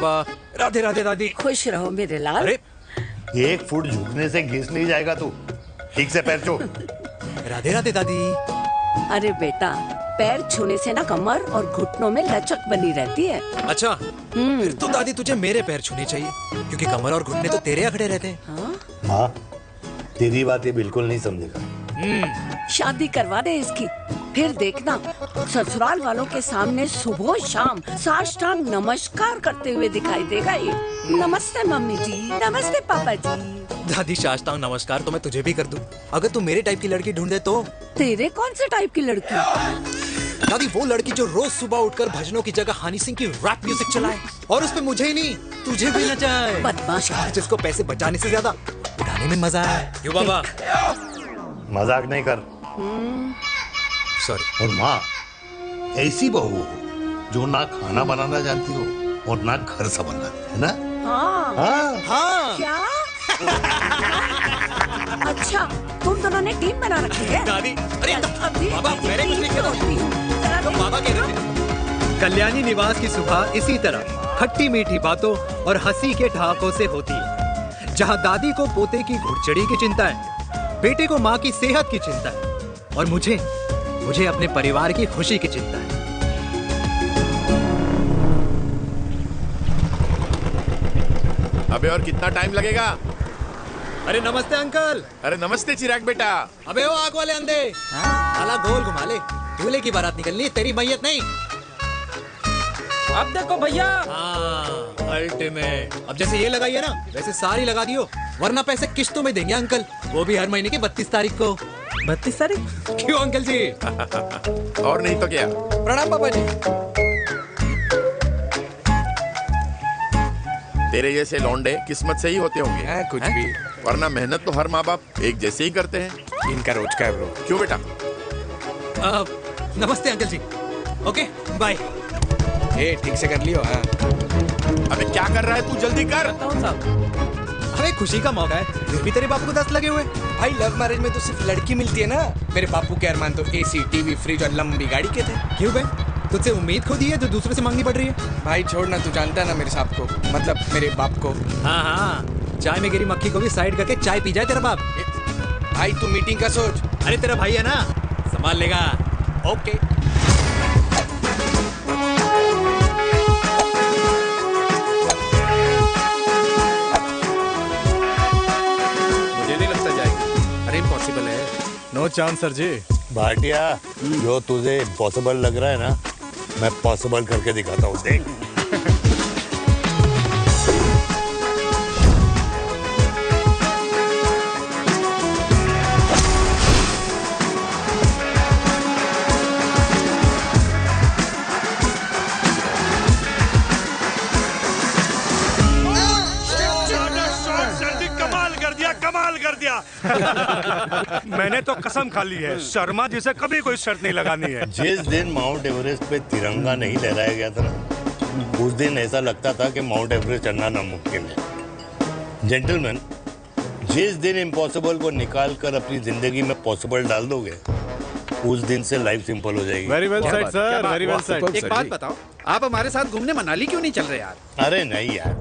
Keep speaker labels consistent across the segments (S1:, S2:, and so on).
S1: बाबा। राधे राधे दादी।
S2: खुश रहो मेरे लाल।
S1: अरे
S3: 1 फुट झुकने से घिस नहीं जाएगा तू, ठीक से पैर छू।
S1: राधे राधे दादी।
S2: अरे बेटा, पैर छूने से ना कमर और घुटनों में लचक बनी रहती है।
S1: अच्छा, फिर तो दादी तुझे मेरे पैर छूने चाहिए, क्योंकि कमर और घुटने तो तेरे अकड़े रहते हैं।
S2: हाँ?
S3: हाँ, तेरी बात ये बिल्कुल नहीं समझेगा।
S2: शादी करवा दे इसकी, फिर देखना ससुराल वालों के सामने सुबह शाम साष्टांग नमस्कार करते हुए दिखाई देगा ये। नमस्ते मम्मी जी, नमस्ते पापा जी।
S1: दादी साष्टांग नमस्कार तो मैं तुझे भी कर दूं, अगर तू मेरे टाइप की लड़की ढूंढे तो।
S2: तेरे कौन से टाइप की लड़की?
S1: दादी वो लड़की जो रोज सुबह उठकर भजनों की जगह हनी सिंह की रैप म्यूजिक चलाए, और उसपे मुझे ही नहीं तुझे भी नचाए।
S2: बदमाश है।
S1: जिसको पैसे बचाने से ज्यादा उड़ाने में मजा है। क्यों बाबा?
S3: मजाक नहीं कर।
S1: सॉरी।
S3: और माँ ऐसी बहू हो जो ना खाना बनाना जानती हो और ना घर संभालना, है ना?
S2: हाँ।
S3: हाँ
S1: हाँ
S2: क्या? अच्छा, तुम दोनों ने टीम बना रखी है।
S1: दादी। अरे
S2: अभी
S1: बाबा, मैंने कुछ नहीं किया। तो बाबा कह रहे थे।
S4: कल्याणी निवास की सुबह इसी तरह खट्टी मीठी बातों और हंसी के ठहाकों से होती है, जहां दादी को पोते की घुड़चड़ी की चिंता है, बेटे को माँ की सेहत की चिंता है, और मुझे अपने परिवार की खुशी की चिंता है।
S5: अबे और कितना टाइम लगेगा?
S1: अरे नमस्ते अंकल।
S5: अरे नमस्ते चिराग बेटा।
S1: अबे वो आग वाले अंधे, साला गोल घुमा ले। दूल्हे की बारात निकलनी है, तेरी मैयत नहीं।
S6: अब देखो भैया।
S1: अल्टीमेट। अब जैसे ये लगाई है ना, वैसे सारी लगा दियो, वरना पैसे किश्तों में देंगे अंकल, वो भी हर महीने की 32 तारीख को।
S6: 32 तारीख?
S1: क्यों अंकल जी?
S5: और नहीं तो क्या।
S1: प्रणाम पापा जी।
S5: तेरे जैसे लौंडे किस्मत से ही होते होंगे।
S6: कुछ भी,
S5: वरना मेहनत तो हर माँ बाप एक जैसे ही करते हैं।
S6: इनका रोज का है ब्रो।
S5: क्यों बेटा?
S1: नमस्ते अंकल जी। Okay bye.
S6: ए ठीक से कर लियो। हाँ
S5: अबे क्या कर रहा है तू, जल्दी कर।
S1: अरे खुशी का मौका है, फिर भी तेरे बाप को 10 लगे हुए।
S6: भाई लव मैरिज में तो सिर्फ लड़की मिलती है ना। मेरे बापू के अरमान तो एसी, टीवी, फ्रिज और लंबी गाड़ी के थे।
S1: क्यों बे? तुझसे उम्मीद खो दी है जो दूसरे से मांगनी पड़ रही है।
S6: भाई छोड़ना, तू जानता है ना मेरे साहब को, मतलब मेरे बाप को।
S1: हाँ हाँ, चाय में गिरी मक्खी को भी साइड करके चाय पी जाए तेरा बाप।
S6: भाई तू मीटिंग का सोच।
S1: अरे तेरा भाई है ना, संभाल लेगा। ओके।
S6: मुझे नहीं लगता जाएगी। अरे इम्पॉसिबल है।
S4: नो चांस सर जी।
S3: भाटिया, जो तुझे इम्पॉसिबल लग रहा है ना, मैं पॉसिबल करके दिखाता हूँ, देख।
S7: कमाल कर दिया। मैंने तो कसम खा ली है, शर्मा जी से कभी कोई शर्त नहीं लगानी है।
S3: जिस दिन माउंट एवरेस्ट पे तिरंगा नहीं लहराया गया था ना, उस दिन ऐसा लगता था कि माउंट एवरेस्ट चढ़ना नामुमकिन है। जेंटलमैन, जिस दिन इम्पॉसिबल को निकाल कर अपनी जिंदगी में पॉसिबल डाल दोगे, उस दिन से लाइफ सिंपल हो जाएगी।
S4: Very well said sir, very well said.
S6: एक बात बताओ, आप हमारे साथ घूमने मनाली क्यों नहीं चल रहे यार?
S3: अरे नहीं यार,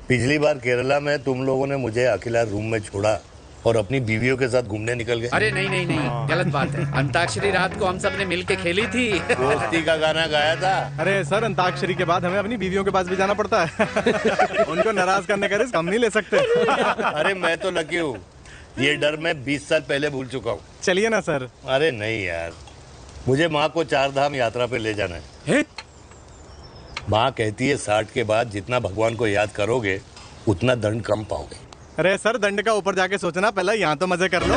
S3: पिछली बार केरला में तुम लोगों ने मुझे अकेला रूम में छोड़ा और अपनी बीवियों के साथ घूमने निकल गए।
S6: अरे नहीं नहीं नहीं, गलत बात है। अंताक्षरी रात को हम सब ने मिलके खेली थी।
S3: दोस्ती का गाना गाया था।
S4: अरे सर, अंताक्षरी के बाद हमें अपनी बीवियों के पास भी जाना पड़ता है। उनको नाराज करने का रिस्क हम नहीं ले सकते।
S3: अरे मैं तो लकी हूँ, ये डर मैं 20 साल पहले भूल चुका हूँ।
S4: चलिए ना सर।
S3: अरे नहीं यार, मुझे माँ को 4 धाम यात्रा पे ले जाना है। माँ कहती है 60 के बाद जितना भगवान को याद करोगे उतना दंड कम पाओगे।
S4: अरे सर, दंड का ऊपर जाके सोचना, पहले यहाँ तो मजे कर लो।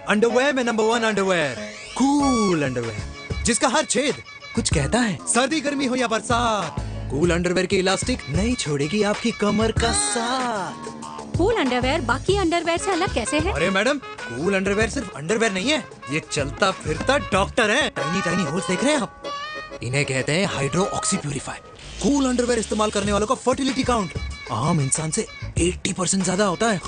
S1: अंडरवेयर में नंबर 1 अंडरवेयर, कूल अंडरवेयर, जिसका हर छेद कुछ कहता है। सर्दी गर्मी हो या बरसात, कूल अंडरवेयर की इलास्टिक नहीं छोड़ेगी आपकी कमर का साथ।
S8: कूल अंडरवेयर बाकी अंडरवेयर से अलग कैसे है?
S1: अरे मैडम, कूल अंडरवेयर सिर्फ अंडरवेयर नहीं है, ये चलता फिरता डॉक्टर है। टाइनी टाइनी होल्स देख रहे हैं आप? इन्हें कहते हैं hydro oxy purifier. Cool underwear इस्तेमाल करने वालों का फर्टिलिटी काउंट आम इंसान से 80% ज्यादा होता है।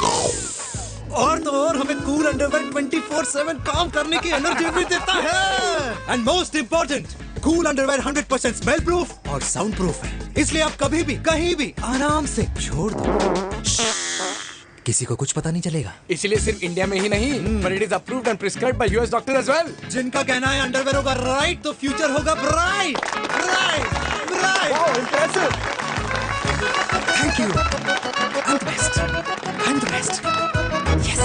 S1: और तो और हमें कूल अंडरवेयर 24/7 काम करने की एनर्जी भी देता है। And most important, cool underwear 100% smell proof और साउंड प्रूफ है, इसलिए आप कभी भी कहीं भी आराम से छोड़ दो, किसी को कुछ पता नहीं चलेगा।
S6: इसलिए सिर्फ इंडिया में ही नहीं, but it is approved and prescribed by US doctor as well.
S1: जिनका कहना है अंडरवेयर होगा राइट तो फ्यूचर होगा bright, bright, bright.
S6: Oh, impressive.
S1: Thank you. I'm the best. I'm the best. Yes.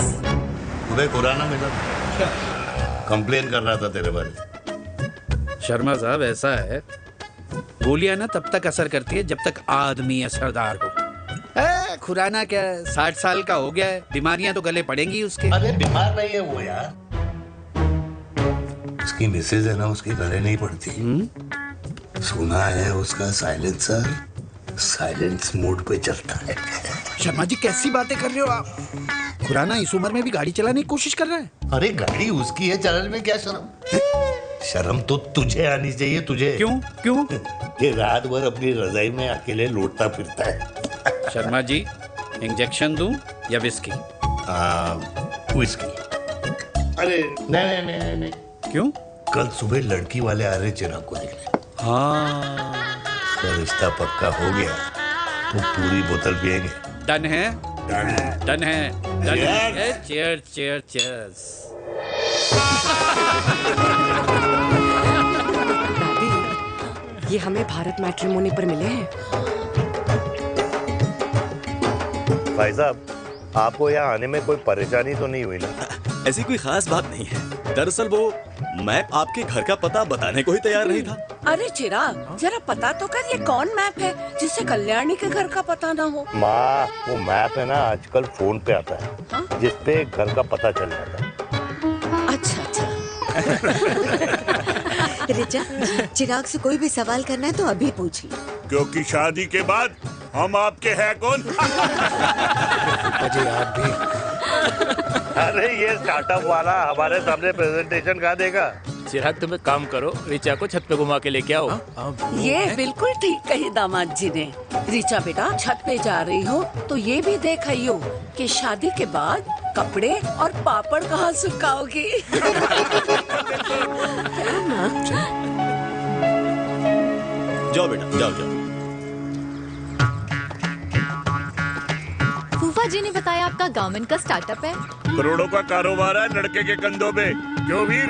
S3: उदय खुराना मिला, कंप्लेन कर रहा था तेरे बारे में।
S9: शर्मा साहब, ऐसा है, गोलियां ना तब तक असर करती है जब तक आदमी असरदार हो। खुराना क्या 60 साल का हो गया है, बीमारियां तो गले पड़ेंगी उसके।
S3: अरे बीमार नहीं है वो यार, उसकी मिसेज है ना, उसके गले नहीं पड़ती। सुना है उसका साइलेंसर साइलेंस मोड पे चलता है।
S9: शर्मा जी, कैसी बातें कर रहे हो आप? खुराना इस उम्र में भी गाड़ी चलाने की कोशिश कर रहा है।
S3: अरे गाड़ी उसकी है, चलाने में क्या शर्म? शर्म तो तुझे आनी चाहिए, तुझे।
S9: क्यों क्यों?
S3: ये रात भर अपनी रजाई में अकेले लौटता फिरता है।
S9: शर्मा जी, इंजेक्शन दूं या विस्की?
S3: विस्की। अरे नहीं नहीं नहीं नहीं।
S9: क्यों?
S3: कल सुबह लड़की वाले आ रहे चिराग को देखने।
S9: हाँ,
S3: तो रिश्ता पक्का हो गया तो पूरी बोतल पिएंगे।
S9: डन है,
S3: डन है,
S9: डन है, डन है। Cheer cheer cheers.
S10: ये हमें भारत मैट्रिमोनी पर मिले हैं।
S3: भाई साहब, आपको यहाँ आने में कोई परेशानी तो नहीं हुई ना?
S11: ऐसी कोई खास बात नहीं है। दरअसल वो मैप आपके घर का पता बताने को ही तैयार नहीं था।
S2: अरे चिराग, जरा पता तो कर, ये कौन मैप है जिससे कल्याणी के घर का पता ना हो?
S3: माँ, वो मैप है ना, आजकल फोन पे आता है, जिसपे घर का पता चल जाता है।
S2: अच्छा अच्छा।
S12: रिचा, चिराग से कोई भी सवाल करना है तो अभी पूछिए,
S7: क्योंकि शादी के बाद हम आपके हैं कौन?
S1: अजय आप भी।
S3: अरे ये स्टार्टअप वाला हमारे सामने प्रेजेंटेशन कहाँ देगा?
S13: चिराग, तुम एक काम करो, रिचा को छत पे घुमा के लेके आओ।
S2: ये बिल्कुल ठीक कही दामाद जी ने। रिचा बेटा, छत पे जा रही हो तो ये भी देख आइयो कि शादी के बाद कपड़े और पापड़ कहाँ सुखाओगी।
S11: जाओ बेटा, जाओ जाओ।
S8: फूफा जी ने बताया आपका गवर्नमेंट का स्टार्टअप है।
S7: करोड़ों का कारोबार है लड़के के कंधों पे। क्यों वीर?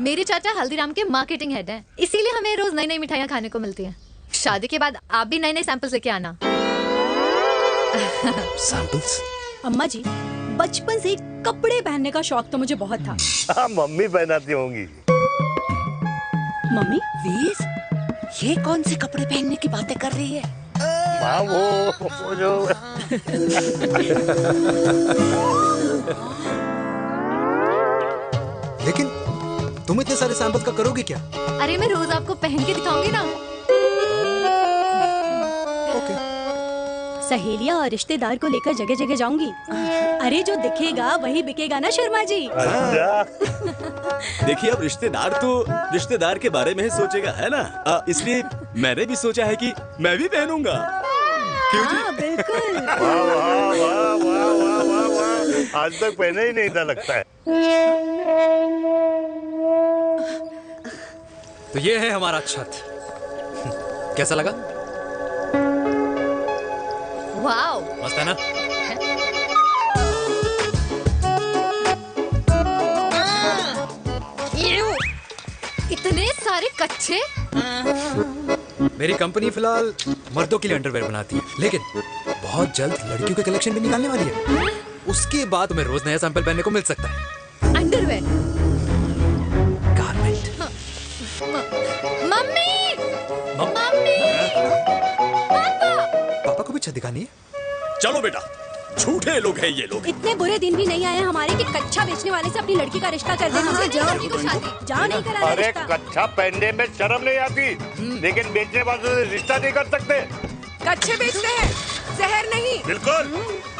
S8: मेरे चाचा हल्दीराम के मार्केटिंग हेड हैं, इसीलिए हमें रोज नई नई मिठाइयाँ खाने को मिलती हैं। शादी के बाद आप भी नए नए सैंपल्स लेके आना।
S1: सैंपल्स?
S14: अम्मा जी, बचपन से ही कपड़े पहनने का शौक तो मुझे बहुत था।
S3: हाँ, मम्मी पहनाती होंगी।
S14: मम्मी?
S2: वीर, ये कौन से कपड़े पहनने की बातें कर रही है?
S3: माँ, वो जो
S1: लेकिन तुम इतने सारे सैंपल्स का करोगे क्या?
S8: अरे मैं रोज आपको पहन के दिखाऊंगी ना।
S14: सहेलियां और रिश्तेदार को लेकर जगह जगह जाऊंगी। अरे जो दिखेगा वही बिकेगा ना शर्मा जी।
S11: देखिए, अब रिश्तेदार तो रिश्तेदार के बारे में ही सोचेगा, है ना? इसलिए मैंने भी सोचा है कि मैं भी पहनूंगा। क्यों जी?
S14: हाँ, बिल्कुल।
S3: वाह वाह वाह वाह वाह वाह वाह, आज तक पहने ही नहीं था लगता है।
S1: तो ये है हमारा छत। कैसा लगा?
S8: वाओ,
S1: मस्त है ना?
S8: इतने सारे कच्चे।
S1: मेरी कंपनी फिलहाल मर्दों के लिए अंडरवेयर बनाती है, लेकिन बहुत जल्द लड़कियों के कलेक्शन भी निकालने वाली है। उसके बाद तुम्हें रोज नया सैंपल पहनने को मिल सकता है।
S8: अंडरवेयर?
S1: गारमेंट।
S8: मम्मी, मम्मी,
S1: पापा को भी छत दिखानी है।
S11: चलो बेटा, झूठे लोग हैं ये लोग।
S14: इतने बुरे दिन भी नहीं आए हमारे कि कच्चा बेचने वाले से अपनी लड़की का रिश्ता कर देना। जाओ नहीं करा
S3: अरे
S14: रिश्ता।
S3: कच्चा पहनने में शर्म नहीं आती, लेकिन बेचने वालों से रिश्ता नहीं कर सकते।
S2: कच्चे बेचते हैं, जहर नहीं।
S3: बिल्कुल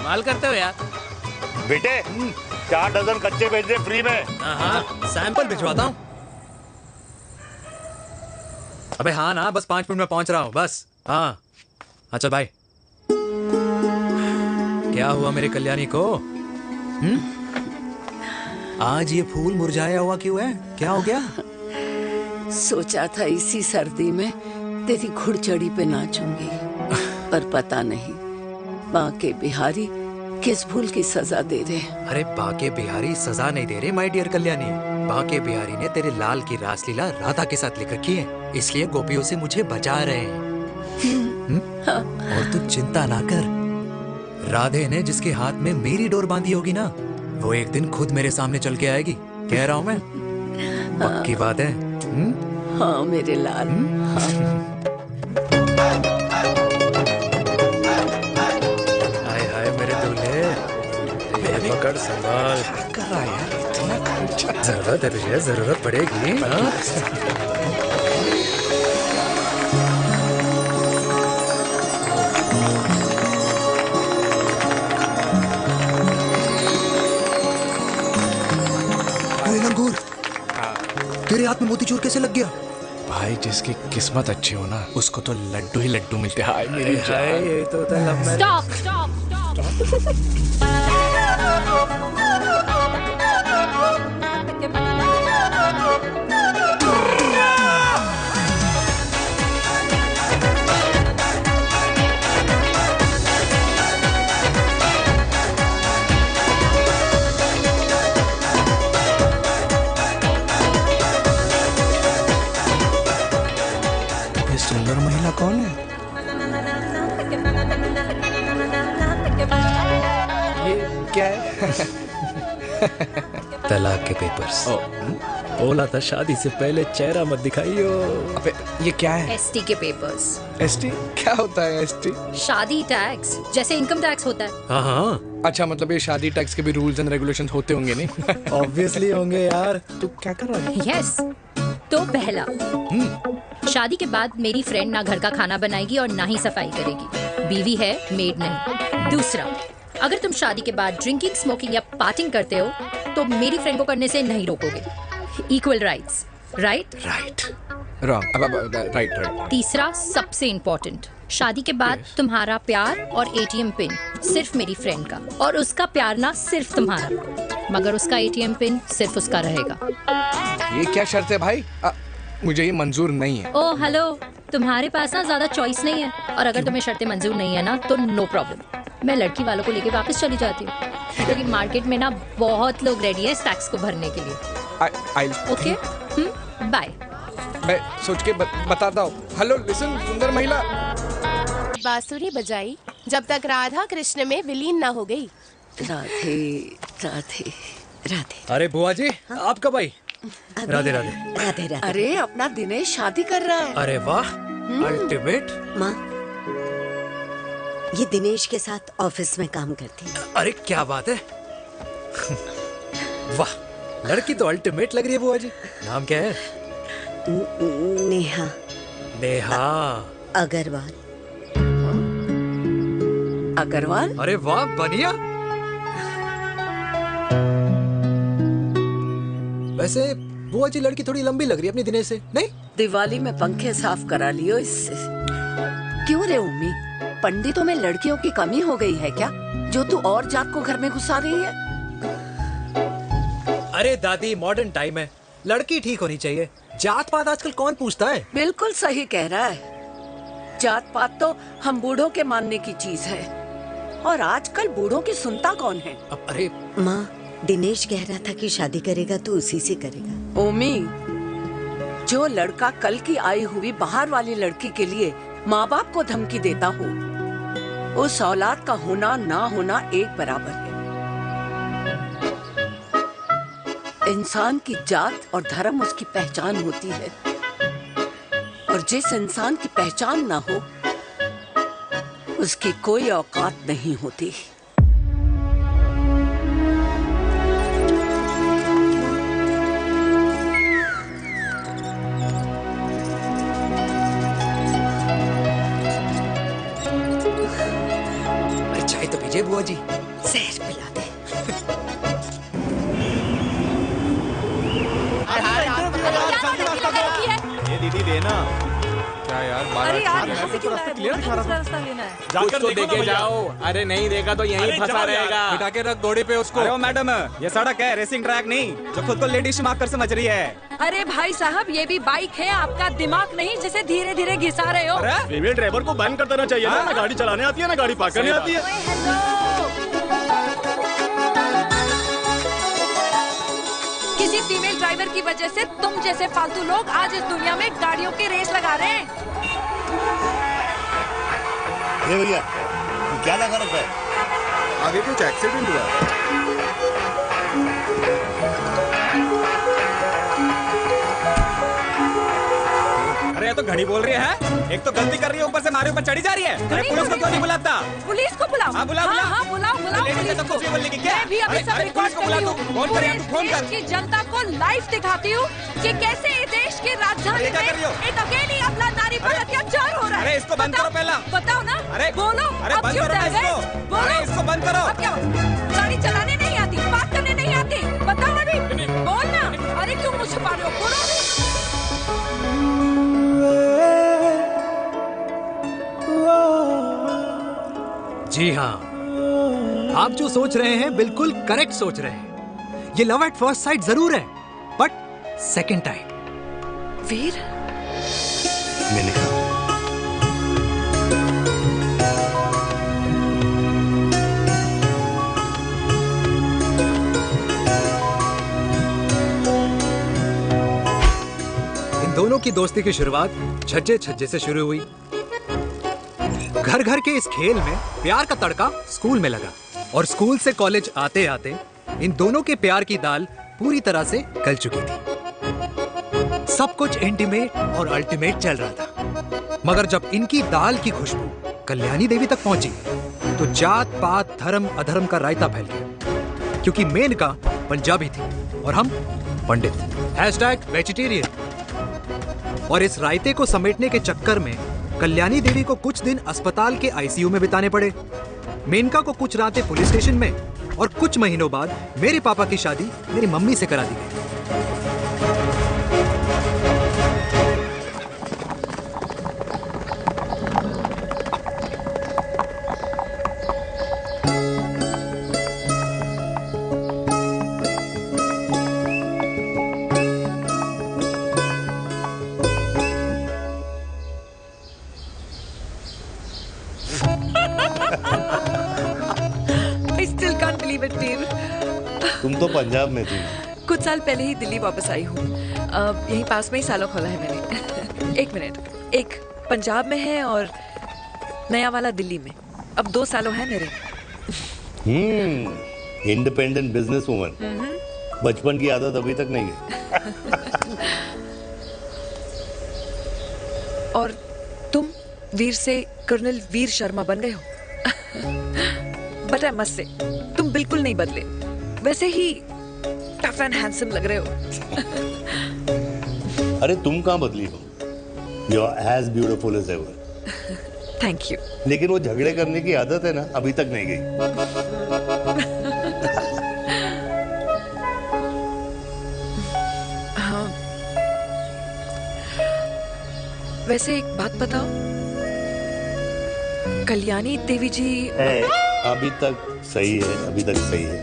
S13: माल करते हो यार।
S3: बेटे, 4 डजन कच्चे भेज दे फ्री में।
S1: हाँ, सैंपल भिजवाता हूँ। अबे हाँ ना, बस 5 मिनट में पहुंच रहा हूँ बस। हाँ, अच्छा बाय। क्या हुआ मेरे कल्याणी को? आज ये फूल मुरझाया हुआ क्यों है? क्या हो गया?
S2: सोचा था इसी सर्दी में तेरी घुड़चड़ी पे नाचूंगी, पर पता नहीं बांके बिहारी किस भूल की सजा दे रहे हैं।
S1: अरे बांके बिहारी सजा नहीं दे रहे माय डियर कल्याणी। बांके बिहारी ने तेरे लाल की रासलीला राधा के साथ लिख रखी है, इसलिए गोपियों से मुझे बचा रहे हैं। और तू चिंता ना कर, राधे ने जिसके हाथ में मेरी डोर बांधी होगी ना, वो एक दिन खुद मेरे सामने चल के आएगी, कह रहा हूँ मैं। पक्की बात है।
S2: हाँ मेरे लाल।
S1: हाय हाय मेरे दूल्हे, ये पकड़ संभाल।
S6: कर रहा है यार, इतना खर्चा।
S1: जरूरत है तुझे, जरूरत पड़ेगी। हाँ? लंगूर, तेरे हाथ में मोतीचूर कैसे लग गया?
S6: भाई जिसकी किस्मत अच्छी हो ना, उसको तो लड्डू ही लड्डू मिलते हैं। हाय मेरी जान।
S1: ये तो
S14: स्टॉप स्टॉप
S6: ये सुंदर महिला कौन है? ये क्या है?
S1: तलाक के पेपर्स।
S11: बोला था शादी से पहले चेहरा मत दिखाइयो।
S6: अबे ये क्या है?
S14: एसटी के पेपर्स।
S6: एसटी क्या होता है? एसटी
S14: शादी टैक्स, जैसे इनकम टैक्स होता है।
S1: हाँ हाँ,
S6: अच्छा, मतलब ये शादी टैक्स के भी रूल्स एंड रेगुलेशन होते होंगे नहीं?
S1: ऑब्वियसली होंगे यार।
S6: तू क्या कर रहा है?
S14: यस। तो पहला, शादी के बाद मेरी फ्रेंड ना घर का खाना बनाएगी और ना ही सफाई करेगी, बीवी है, मेड नहीं। दूसरा, अगर तुम शादी के बाद ड्रिंकिंग, स्मोकिंग या पार्टिंग करते हो तो मेरी फ्रेंड को करने से नहीं रोकोगे। Equal rights, right?
S6: Right. Wrong. Right right.
S14: तीसरा, सबसे इम्पोर्टेंट, शादी के बाद तुम्हारा प्यार और एटीएम पिन सिर्फ मेरी फ्रेंड का, और उसका प्यार ना सिर्फ तुम्हारा, मगर उसका एटीएम पिन सिर्फ उसका रहेगा।
S6: ये क्या शर्त है भाई? मुझे ये मंजूर नहीं है।
S14: ओ हेलो, तुम्हारे पास ना ज्यादा चॉइस नहीं है, और अगर तुम्हें शर्तें मंजूर नहीं है ना तो नो प्रॉब्लम, मैं लड़की वालों को लेके वापस चली जाती हूँ, क्योंकि मार्केट में ना बहुत लोग रेडी है इस टैक्स को भरने के लिए। Okay, bye.
S6: मैं सोच के बताता हूँ। हेलो लिसन, सुंदर महिला।
S15: बांसुरी बजाई जब तक राधा कृष्ण में विलीन न हो गई।
S2: राधे राधे राधे।
S1: अरे बुआ जी, आप कब आई? राधे राधे।
S12: राधे राधे।
S2: अरे अपना दिनेश शादी कर रहा है।
S1: अरे वाह, अल्टीमेट।
S12: माँ, ये दिनेश के साथ ऑफिस में काम करती है।
S1: अरे क्या बात है। वाह, लड़की तो अल्टीमेट लग रही है बुआ जी। नाम क्या है?
S12: नेहा।
S1: नेहा
S12: अग्रवाल।
S2: अग्रवाल?
S1: अरे वाह, बढ़िया। वैसे बुआ जी लड़की थोड़ी लंबी लग रही है अपनी दिनेश से, नहीं?
S2: दिवाली में पंखे साफ करा लियो इससे। क्यों रे उम्मी, पंडितों में लड़कियों की कमी हो गई है क्या, जो तू और जात को घर में घुसा रही है?
S1: अरे दादी, मॉडर्न टाइम है, लड़की ठीक होनी चाहिए। जात पात आजकल कौन पूछता है?
S2: बिल्कुल सही कह रहा है। जात पात तो हम बूढ़ों के मानने की चीज है, और आजकल बूढ़ों की सुनता कौन है?
S1: अरे
S12: माँ, दिनेश कह रहा था कि शादी करेगा तो उसी से करेगा।
S2: ओमी, जो लड़का कल की आई हुई बाहर वाली लड़की के लिए माँ बाप को धमकी देता हो, उस औलाद का होना ना होना एक बराबर है। इंसान की जात और धर्म उसकी पहचान होती है, और जिस इंसान की पहचान ना हो उसकी कोई औकात नहीं होती।
S1: चाय तो पीजिए बुआ जी।
S12: जहर पिला दे।
S11: ये दीदी देना।
S6: क्या यार
S16: अरे यार यहाँ से क्यों आया? बोला था दूसरा रास्ता लेना है।
S6: कुछ तो देके जाओ। अरे नहीं देगा तो यहीं फंसा रहेगा।
S1: बिठा के रख घोड़े पे उसको।
S17: अरे मैडम, ये सड़क है, रेसिंग ट्रैक नहीं जो खुद को लेडी शिमाकर समझ रही है।
S16: अरे भाई साहब, ये भी बाइक है, आपका दिमाग नहीं जिसे धीरे धीरे घिसा रहे हो।
S11: फीमेल ड्राइवर को बैन कर देना चाहिए ना। ना गाड़ी चलाने आती है ना गाड़ी पार्क करने आती है।
S16: किसी फीमेल ड्राइवर की वजह से तुम जैसे फालतू लोग आज इस दुनिया में गाड़ियों की रेस लगा रहे हैं।
S3: ये भैया ये क्या लगा रखा है?
S5: आगे कुछ एक्सीडेंट हुआ।
S17: अरे ये तो घड़ी बोल रही है। एक तो गलती कर रही है, ऊपर से हमारे ऊपर चढ़ी जा रही है। अरे पुलिस को क्यों नहीं बुलाता?
S16: पुलिस को बुलाओ।
S17: हाँ बुलाओ बुलाओ।
S16: हाँ बुलाओ बुलाओ।
S17: लेडीज तो कुछ भी बोलने की क्या?
S16: मैं भी अभी सब
S17: अरे
S16: रिकॉर्ड
S17: पुलिस को बुला तू। फोन कर यार, तू फोन कर।
S16: की जनता को लाइव दिखाती हूँ कि कैसे इस देश की राजधानी
S17: अरे क्या कर रही हो?
S16: में एक अकेली अबला नारी पर अत्याचार हो रहा है।
S17: अरे इसको बंद करो पहला।
S16: बताओ ना।
S17: अरे
S16: बोलो।
S17: अरे
S16: अब
S17: बंद
S16: क्यों
S17: करो ना
S16: डर गए?
S17: इसको।
S16: बोलो।
S17: अरे इसको बंद करो।
S16: अब क्या गाड़ी चलाने नहीं आती, बात करने नहीं आती? बताओ अभी। बोल ना। अरे क्यों मुझे छुपा रहे हो? बोलो।
S4: जी हाँ, आप जो सोच रहे हैं बिल्कुल करेक्ट सोच रहे हैं। ये लव एट फर्स्ट साइट जरूर है, बट सेकंड टाइम।
S16: वीर,
S3: मैंने कहा
S4: इन दोनों की दोस्ती की शुरुआत छज्जे छज्जे से शुरू हुई। घर घर के इस खेल में प्यार का तड़का स्कूल में लगा और स्कूल से कॉलेज आते आते इन दोनों के प्यार की दाल पूरी तरह से गल चुकी थी। सब कुछ इंटीमेट और अल्टीमेट चल रहा था, मगर जब इनकी दाल की खुशबू कल्याणी देवी तक पहुंची तो जात पात धर्म अधर्म का रायता फैल गया, क्योंकि मेनका पंजाबी थी और हम पंडित। #वेजिटेरियन। और इस रायते को समेटने के चक्कर में कल्याणी देवी को कुछ दिन अस्पताल के आईसीयू में बिताने पड़े। मेनका को कुछ रातें पुलिस स्टेशन में और कुछ महीनों बाद मेरे पापा की शादी मेरी मम्मी से करा दी गई।
S16: I still can't believe it, वीर।
S3: तुम तो पंजाब में थी।
S16: कुछ साल पहले ही दिल्ली वापस आई हूँ। यहीं पास में ही सालों खोला है मैंने। एक मिनट, एक पंजाब में है और नया वाला दिल्ली में। अब 2 सालों है मेरे।
S3: Independent business woman. बचपन की आदत अभी तक नहीं है।
S16: और तुम वीर से कर्नल वीर शर्मा बन गए हो। बट आई मस्ट से, तुम बिल्कुल नहीं बदले, वैसे ही टफ एंड हैंडसम लग रहे हो।
S3: अरे तुम कहाँ बदली हो? You are as beautiful as ever.
S16: Thank you.
S3: लेकिन वो झगड़े करने की आदत है ना, अभी तक नहीं गई।
S16: हाँ। वैसे एक बात बताओ, कल्याणी देवी जी
S3: अभी तक सही है, अभी तक सही है।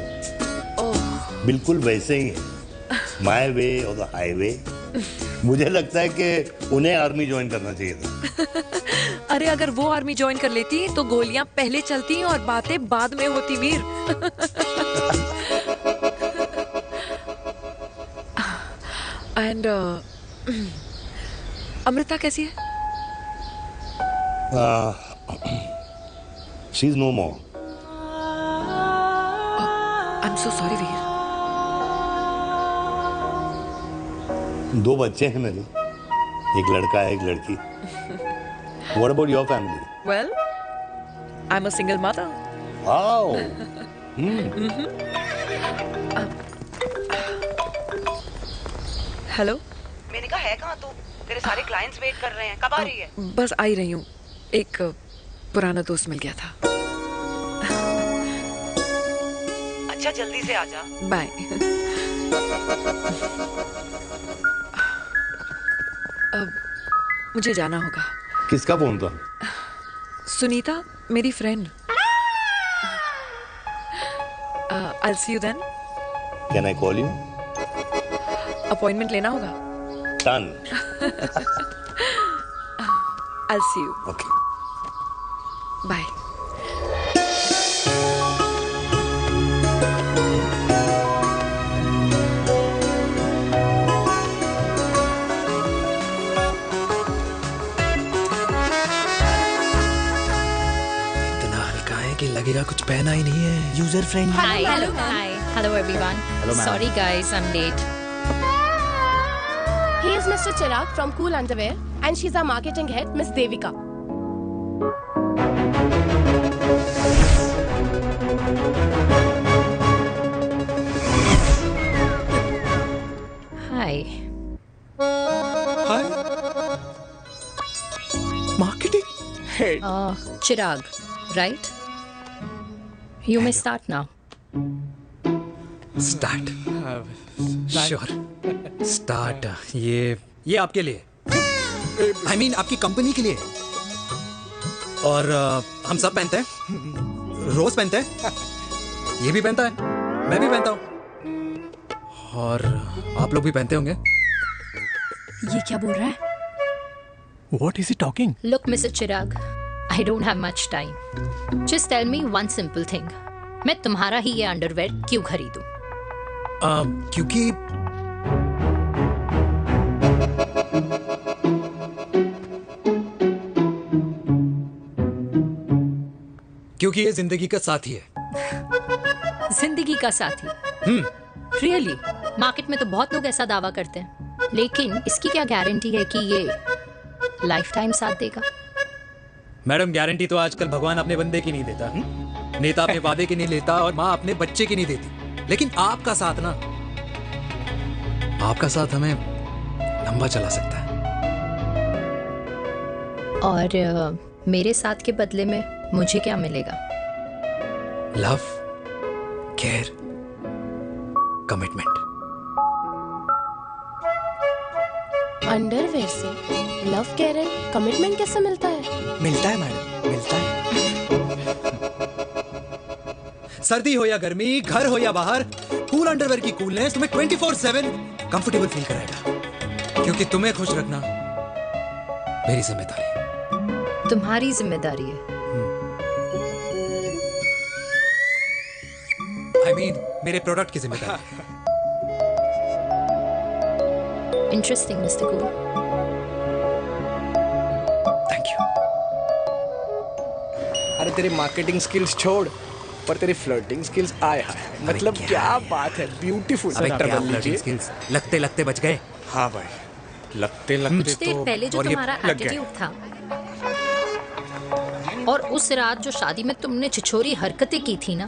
S3: बिल्कुल वैसे ही है। माय वे और द हाईवे। मुझे लगता है कि उन्हें आर्मी ज्वाइन करना चाहिए था।
S16: अरे अगर वो आर्मी ज्वाइन कर लेती तो गोलियां पहले चलती और बातें बाद में होती, वीर। एंड अमृता कैसी है?
S3: She is no more.
S16: I am so sorry Veer.
S3: 2 बच्चे हैं मेरे, एक लड़का है, एक लड़की। What about your family?
S16: Well, I'm a single mother.
S3: Wow.
S16: Hello.
S18: मैंने कहा है कहाँ तू? तेरे सारे क्लाइंट्स वेट कर रहे हैं, कब आ रही है?
S16: बस आ ही रही हूँ। एक पुराना दोस्त मिल गया था।
S18: अच्छा जल्दी से आ जा।
S16: बाय। अब मुझे जाना होगा।
S3: किसका फोन था?
S16: सुनीता, मेरी friend. I'll see you then.
S3: Can I call you?
S16: Appointment लेना होगा।
S3: Done.
S16: I'll see you.
S3: Okay.
S16: Bye.
S1: इतना हल्का है कि लगेगा कुछ पहना ही नहीं है। User friendly.
S14: Hi. Hello everyone.
S1: Hello, ma'am.
S14: Sorry guys, I'm late.
S15: He is Mr. Chirag from Cool Underwear and she's our marketing head, Miss Devika.
S14: Hi.
S6: Hi. Marketing head.
S14: Chirag, right? You may start now.
S1: Start. Sure. Start. ये आपके लिए। I mean आपकी company के लिए। और हम सब पहनते हैं। रोज पहनते हैं। ये भी पहनता है। मैं भी पहनता हूँ। और आप लोग भी पहनते होंगे।
S14: ये क्या बोल रहा है?
S1: What is he talking?
S14: Look, Mr. Chirag, I don't have much time. Just tell me one simple thing. मैं तुम्हारा ही ये अंडरवेयर क्यों खरीदूं?
S1: क्योंकि ये जिंदगी का साथी है।
S14: जिंदगी का साथी? रियली? मार्केट में तो बहुत लोग ऐसा दावा करते हैं, लेकिन इसकी क्या गारंटी है कि ये लाइफ टाइम साथ देगा?
S1: मैडम, गारंटी तो आजकल भगवान अपने बंदे की नहीं देता। नेता अपने वादे की नहीं लेता और माँ अपने बच्चे की नहीं देती। लेकिन आपका साथ ना, आपका साथ हमें लंबा चला सकता है।
S14: और मेरे साथ के बदले में मुझे क्या मिलेगा?
S1: Love, care, commitment.
S15: अंडरवेयर से लव, केयर एंड कमिटमेंट कैसे मिलता है?
S6: मिलता है मैडम, मिलता है।
S1: सर्दी हो या गर्मी, घर हो या बाहर, कूल अंडरवेयर की कूलनेस तुम्हें 24/7 कंफर्टेबल फील कराएगा। क्योंकि तुम्हें खुश रखना मेरी जिम्मेदारी है।
S14: तुम्हारी जिम्मेदारी है?
S1: I mean, मेरे प्रोडक्ट की जिम्मेदारी है।
S14: Interesting mister cool.
S1: Thank you.
S6: अरे तेरी मार्केटिंग स्किल्स छोड़, पर तेरी फ्लर्टिंग स्किल्स आए हाय, मतलब क्या बात है, ब्यूटीफुल।
S1: स्किल्स लगते लगते बच गए।
S6: हाँ भाई, लगते लगते
S14: कुछ देर पहले जो तुम्हारा एटीट्यूड था और उस रात जो शादी में तुमने छिछोरी हरकतें की थी ना,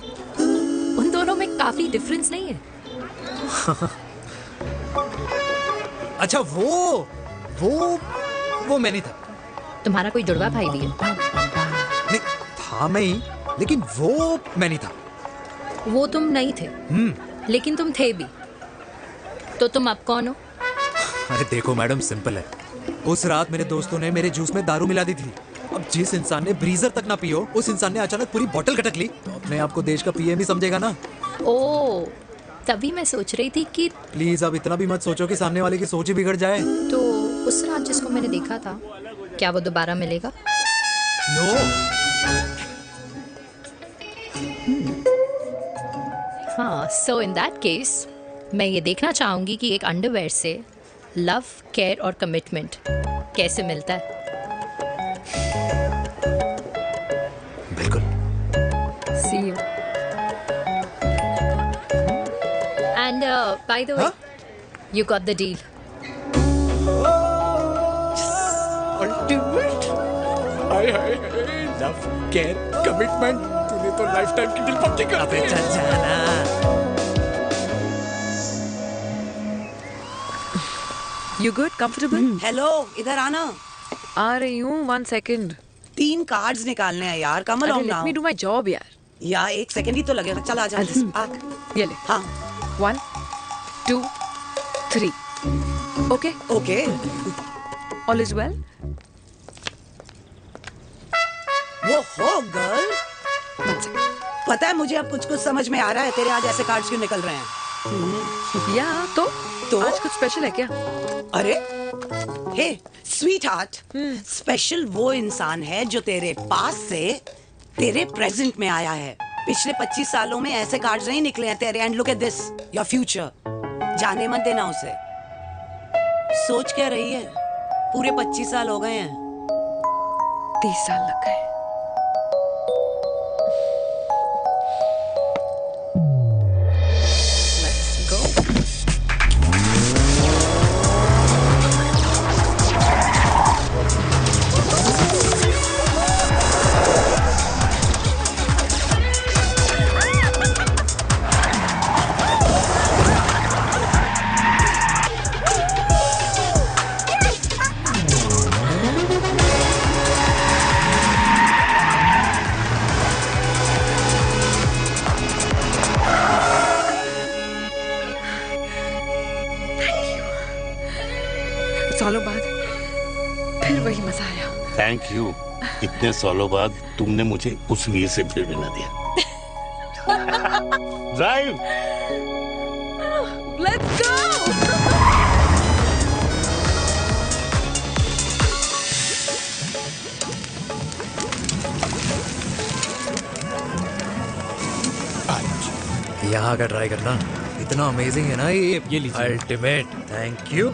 S14: उन दोनों में काफी डिफरेंस नहीं है?
S1: अच्छा, वो मैं नहीं था।
S14: तुम्हारा कोई जुड़वा भाई भी है?
S1: नहीं था मैं ही, लेकिन वो मैं नहीं था।
S14: वो तुम नहीं थे, लेकिन तुम थे भी। तो तुम अब कौन हो?
S1: अरे देखो मैडम, सिंपल है। उस रात मेरे दोस्तों ने मेरे जूस में दारू मिला दी थी। अब जिस इंसान ने ब्रीजर तक ना पियो, उस इंसान ने अचानक पूरी बोतल खटक ली, तो अपने आप को देश का पीएम ही समझेगा ना।
S14: ओ, तभी मैं सोच रही थी कि
S1: प्लीज अब इतना भी मत सोचो कि सामने वाले की सोच ही बिगड़ जाए।
S14: तो उस रात जिसको मैंने देखा था, क्या वो दोबारा मिलेगा?
S1: नो।
S14: हाँ, सो इन दैट केस मैं ये देखना चाहूंगी कि एक अंडरवेयर से लव, केयर और कमिटमेंट कैसे मिलता है।
S1: बिल्कुल।
S14: See you. And by the way, you got the deal.
S6: Ultimate. Hi hi, love, care, commitment, तूने तो लाइफ टाइम की डील पक्की कर दी है।
S16: You good? Comfortable?
S12: हेलो, इधर आना।
S16: आ रही हूँ, 1 second.
S12: 3 कार्ड्स निकालने हैं यार, कम
S16: अरे,
S12: along
S16: let
S12: now।
S16: me do my job यार.
S12: यार 1 सेकंड ही तो लगेगा, चल आ जा।
S16: ये ले.
S12: हाँ।
S16: 1, 2, 3. Okay?
S12: Okay.
S16: All is well?
S2: वो हो गर्ल। पता है मुझे अब कुछ कुछ समझ में आ रहा है तेरे आज ऐसे कार्ड्स क्यों निकल रहे हैं।
S16: या तो आज कुछ स्पेशल है क्या?
S2: अरे हे स्वीट हार्ट, स्पेशल वो इंसान है जो तेरे पास से तेरे प्रेजेंट में आया है। पिछले 25 सालों में ऐसे कार्ड्स नहीं निकले हैं तेरे। And look at this, your future. जाने मत देना उसे। सोच क्या रही है, पूरे 25 साल हो गए हैं।
S16: 30 साल लग गए। सालों बाद फिर वही मजा आया।
S3: Thank you. इतने सालों बाद तुमने मुझे उस वीर से भी मिला दिया। ड्राइव।
S16: Let's go.
S1: यहाँ का ट्राई करना, इतना अमेजिंग है ना ये लीजिए। अल्टीमेट। Thank you.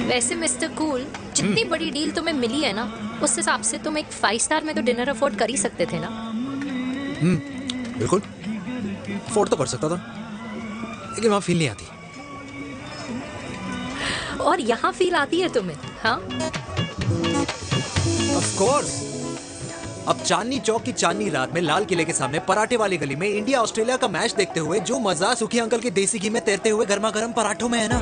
S14: वैसे मिस्टर कूल, जितनी बड़ी डील तुम्हें मिली है ना, उस हिसाब से तुम एक 5 स्टार में तो डिनर अफोर्ड कर ही सकते थे ना।
S1: बिल्कुल अफोर्ड तो कर सकता था, लेकिन वहाँ फील नहीं आती।
S14: और यहाँ फील आती है तुम्हें? हाँ
S1: ऑफ कोर्स। अब चांदनी चौक की चांदनी रात में लाल किले के सामने पराठे वाली गली में इंडिया ऑस्ट्रेलिया का मैच देखते हुए जो मजा सुखी अंकल के देसी घी में तैरते हुए गर्मा गर्म पराठों में है ना,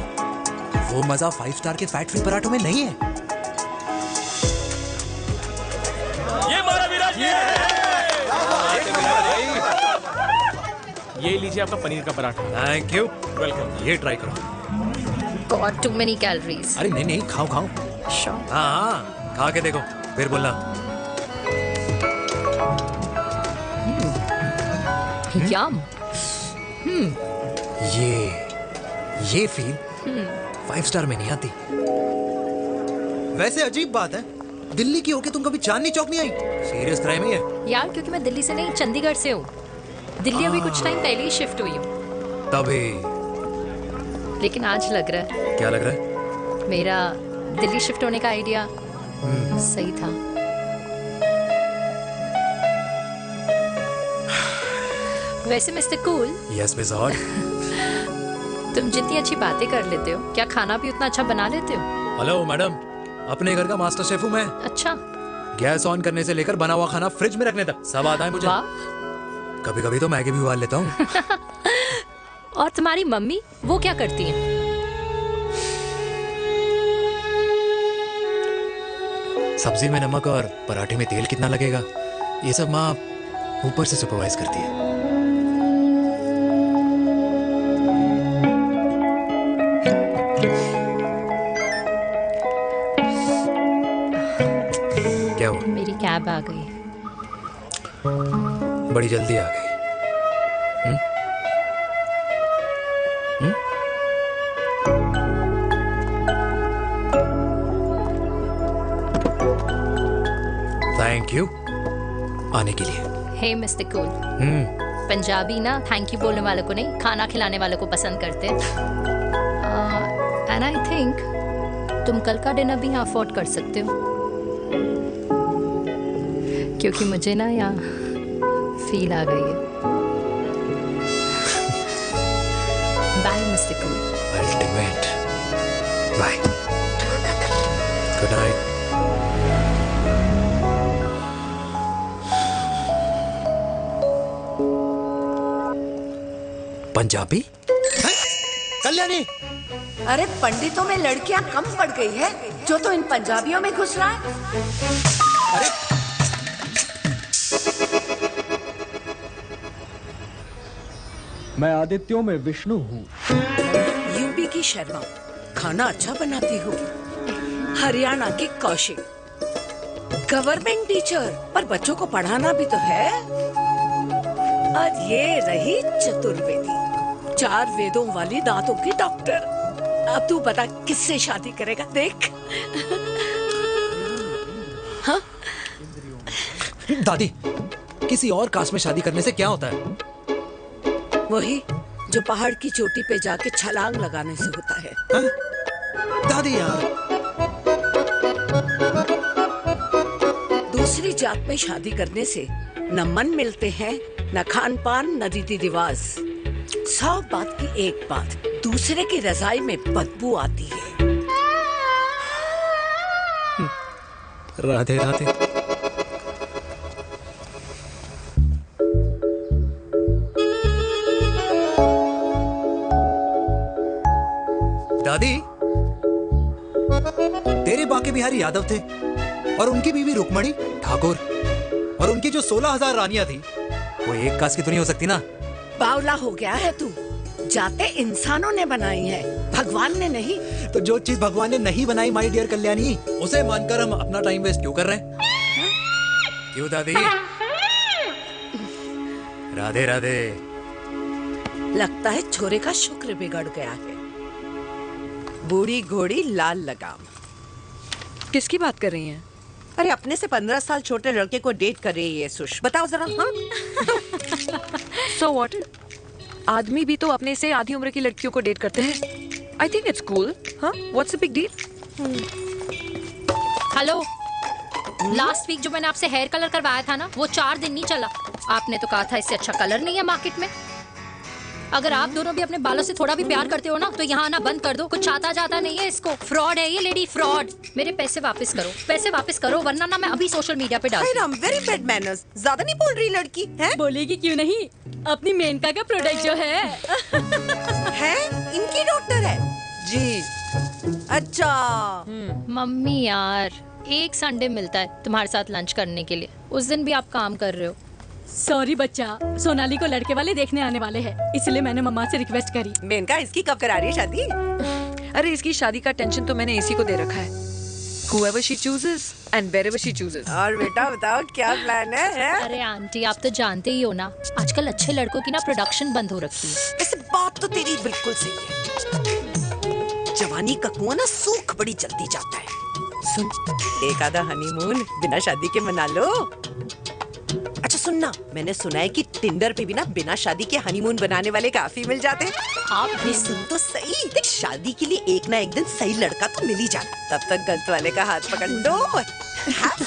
S1: वो मजा 5 स्टार के फैट फ्री पराठों में नहीं है।
S6: ये मारा विराज। ये लीजिए आपका पनीर का पराठा।
S1: Thank you.
S6: वेलकम।
S1: ये ट्राई करो।
S14: God too many calories.
S1: अरे नहीं नहीं, खाओ खाओ।
S14: श्योर।
S1: हाँ खा के देखो फिर बोलना।
S14: यम।
S1: ये फील 5 स्टार में नहीं आती। वैसे अजीब बात है, दिल्ली की होके तुम कभी चांदनी चौक नहीं आई? सीरियस क्राइम ही है
S14: यार, क्योंकि मैं दिल्ली से नहीं चंडीगढ़ से हूँ। दिल्ली अभी कुछ टाइम पहले ही शिफ्ट हुई हूँ।
S1: तभी।
S14: लेकिन आज लग रहा है।
S1: क्या लग रहा है?
S14: मेरा दिल्ली शिफ्ट होने का आइडिया सही था। वैसे mister cool.
S1: Yes miss hot.
S14: तुम जितनी अच्छी बातें कर लेते हो, क्या खाना भी उतना अच्छा बना लेते हो?
S1: हेलो मैडम, अपने घर का मास्टर शेफ हूँ मैं।
S14: अच्छा।
S1: गैस ऑन करने से लेकर बना हुआ खाना फ्रिज में रखने तक सब आता है मुझे। कभी कभी तो मैगी भी उबाल लेता हूँ।
S14: और तुम्हारी मम्मी, वो क्या करती है?
S1: सब्जी में नमक और पराठे में तेल कितना लगेगा, ये सब माँ ऊपर से सुपरवाइज करती है। क्या हुआ?
S14: मेरी कैब आ गई।
S1: बड़ी जल्दी आ गई। थैंक यू आने के लिए।
S14: हे मिस्टर कूल, पंजाबी ना थैंक यू बोलने वालों को नहीं, खाना खिलाने वालों को पसंद करते हैं। एंड आई थिंक तुम कल का डिनर भी यहाँ अफोर्ड कर सकते हो, क्योंकि मुझे ना यहाँ फील आ गई है। Bye mister cool.
S1: Ultimate. Bye. Good night. Punjabi?
S2: Kalyani. अरे पंडितों में लड़कियां कम पड़ गई है जो तो इन पंजाबियों में घुस रहा है।
S1: अरे
S6: मैं आदित्यों में विष्णु हूँ।
S2: यूपी की शर्मा, खाना अच्छा बनाती होगी। हरियाणा की कौशिक, गवर्नमेंट टीचर, पर बच्चों को पढ़ाना भी तो है। और ये रही चतुर्वेदी, 4 वेदों वाली दांतों की डॉक्टर। अब तू बता किससे शादी करेगा? देख। हाँ?
S1: दादी, किसी और कास्ट में शादी करने से क्या होता है?
S2: वही जो पहाड़ की चोटी पे जाके छलांग लगाने से होता है।
S1: हा? दादी यार,
S2: दूसरी जात में शादी करने से न मन मिलते हैं, न खान पान, न रीति रिवाज। 100 बात की एक बात, दूसरे की रजाई में बदबू आती है।
S1: राधे राधे। दादी, तेरे बाके बिहारी यादव थे और उनकी बीवी रुक्मणी ठाकुर, और उनकी जो 16,000 रानियां थी वो एक कास्ट की तो नहीं हो सकती ना?
S2: बावला हो गया है तू। जाते इंसानों ने बनाई है, भगवान ने नहीं।
S1: तो जो चीज भगवान ने नहीं बनाई माय डियर कल्याणी, उसे मानकर हम अपना टाइम वेस्ट क्यों कर रहे हैं? क्यों दादी? राधे राधे।
S2: लगता है छोरे का शुक्र बिगड़ गया है। बूढ़ी घोड़ी लाल लगाम।
S16: किसकी बात कर रही हैं?
S18: अरे अपने से 15 साल छोटे लड़के को डेट कर रही है सुश। बताओ जरा। हाँ?
S16: So what? आदमी भी तो अपने से आधी उम्र की लड़कियों को डेट करते हैं। I think it's cool. हाँ? What's the big deal?
S14: Hello, last week जो मैंने आपसे हेयर कलर करवाया था ना, वो 4 दिन नहीं चला। आपने तो कहा था इससे अच्छा कलर नहीं है मार्केट में। अगर आप दोनों भी अपने बालों से थोड़ा भी प्यार करते हो ना, तो यहाँ आना बंद कर दो। कुछ आता जाता नहीं है इसको। फ्रॉड है ये लेडी, फ्रॉड। मेरे पैसे वापस करो, पैसे वापस करो, वरना ना मैं अभी सोशल मीडिया पे डालूंगी।
S18: Very bad manners. ज्यादा नहीं बोल रही लड़की है?
S14: बोलेगी क्यों नहीं? अपनी मेनका का प्रोडक्ट जो है
S18: इनकी डॉक्टर है जी। अच्छा
S14: मम्मी यार, एक संडे मिलता है तुम्हारे साथ लंच करने के लिए, उस दिन भी आप काम कर रहे हो।
S19: सॉरी बच्चा, सोनाली को लड़के वाले देखने आने वाले हैं, इसलिए मैंने मम्मा से रिक्वेस्ट करी।
S18: मेनका, इसकी कब करा रही है शादी?
S16: अरे इसकी शादी का टेंशन तो मैंने इसी को दे रखा है। Whoever she chooses and wherever she chooses.
S18: और बेटा बताओ क्या प्लान है?
S14: अरे आंटी, आप तो जानते ही हो ना, आजकल अच्छे लड़कों की ना प्रोडक्शन बंद हो रखी है।
S18: ऐसे बात तो तेरी बिल्कुल सही है। जवानी का कुआं ना सूख बड़ी जल्दी जाता है। सुन, एक आधा हनीमून बिना शादी के मना लो। अच्छा सुनना, मैंने सुना है कि टिंडर पे भी ना बिना शादी के हनीमून बनाने वाले काफी मिल जाते हैं। आप भी सुन तो सही। देख, शादी के लिए एक ना एक दिन सही लड़का तो मिल ही जाता, तब तक गलत वाले का हाथ पकड़ लो।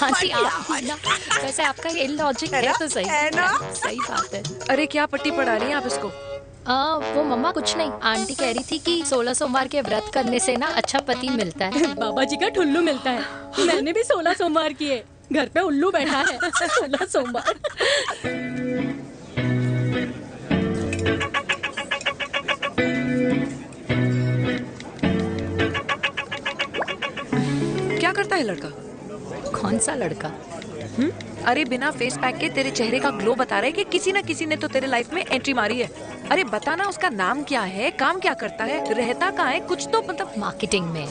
S14: आंटी आप ना, वैसे आपका ये लॉजिक है तो सही है ना? सही बात है।
S16: अरे क्या पट्टी पढ़ा रही हैं आप इसको?
S14: वो मम्मा कुछ नहीं, आंटी कह रही थी कि 16 सोमवार के व्रत करने से ना अच्छा पति मिलता है।
S19: बाबा जी का ठुल्लू मिलता है। मैंने भी 16 सोमवार किए, घर पे उल्लू बैठा है। 16 सोमवार।
S16: क्या करता है लड़का?
S14: कौन सा लड़का?
S16: अरे बिना फेस पैक के तेरे चेहरे का ग्लो बता रहा है कि किसी ना किसी ने तो तेरे लाइफ में एंट्री मारी है। अरे बताना, उसका नाम क्या है, काम क्या करता है, रहता कहाँ है, कुछ तो मतलब।
S14: मार्केटिंग में।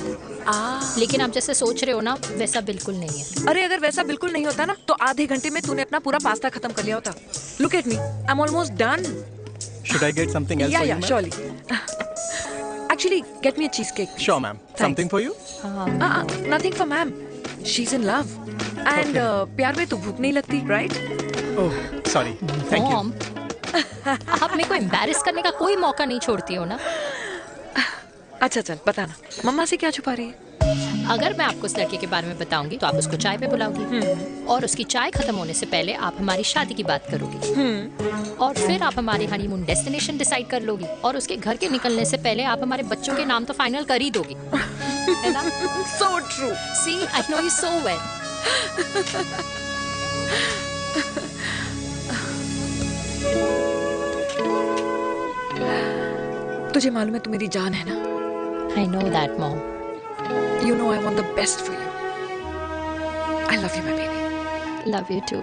S14: लेकिन आप जैसे सोच रहे हो ना, वैसा बिल्कुल नहीं है।
S16: अरे अगर वैसा बिल्कुल नहीं होता ना, तो आधे घंटे में तूने अपना पूरा पास्ता खत्म कर लिया होता। Look at me, I am almost done.
S17: Should I get something else for you, ma'am?
S16: surely. Actually, get me a cheesecake.
S17: Sure, ma'am. Something for you?
S16: Nothing for ma'am. She's in love. And प्यार में तो भूख नहीं लगती, right?
S17: Oh, sorry. Thank you.
S14: आप मेरे को embarrass करने का कोई मौका नहीं छोड़ती हो ना।
S16: अच्छा चल बताना, मम्मा से क्या छुपा रही है?
S14: अगर मैं आपको उस लड़के के बारे में बताऊंगी तो आप उसको चाय पे बुलाओगी, और उसकी चाय खत्म होने से पहले आप हमारी शादी की बात करोगी, और फिर आप हमारे हनीमून डेस्टिनेशन डिसाइड कर लोगी, और उसके घर के निकलने से पहले आप हमारे बच्चों के नाम तो फाइनल कर ही दोगी, है ना?
S16: So true.
S14: See, I know you so well.
S16: तुझे मालूम है तू मेरी जान है ना?
S14: I know that, Mom.
S16: You know I want the best for you. I love you, my baby.
S14: Love you too.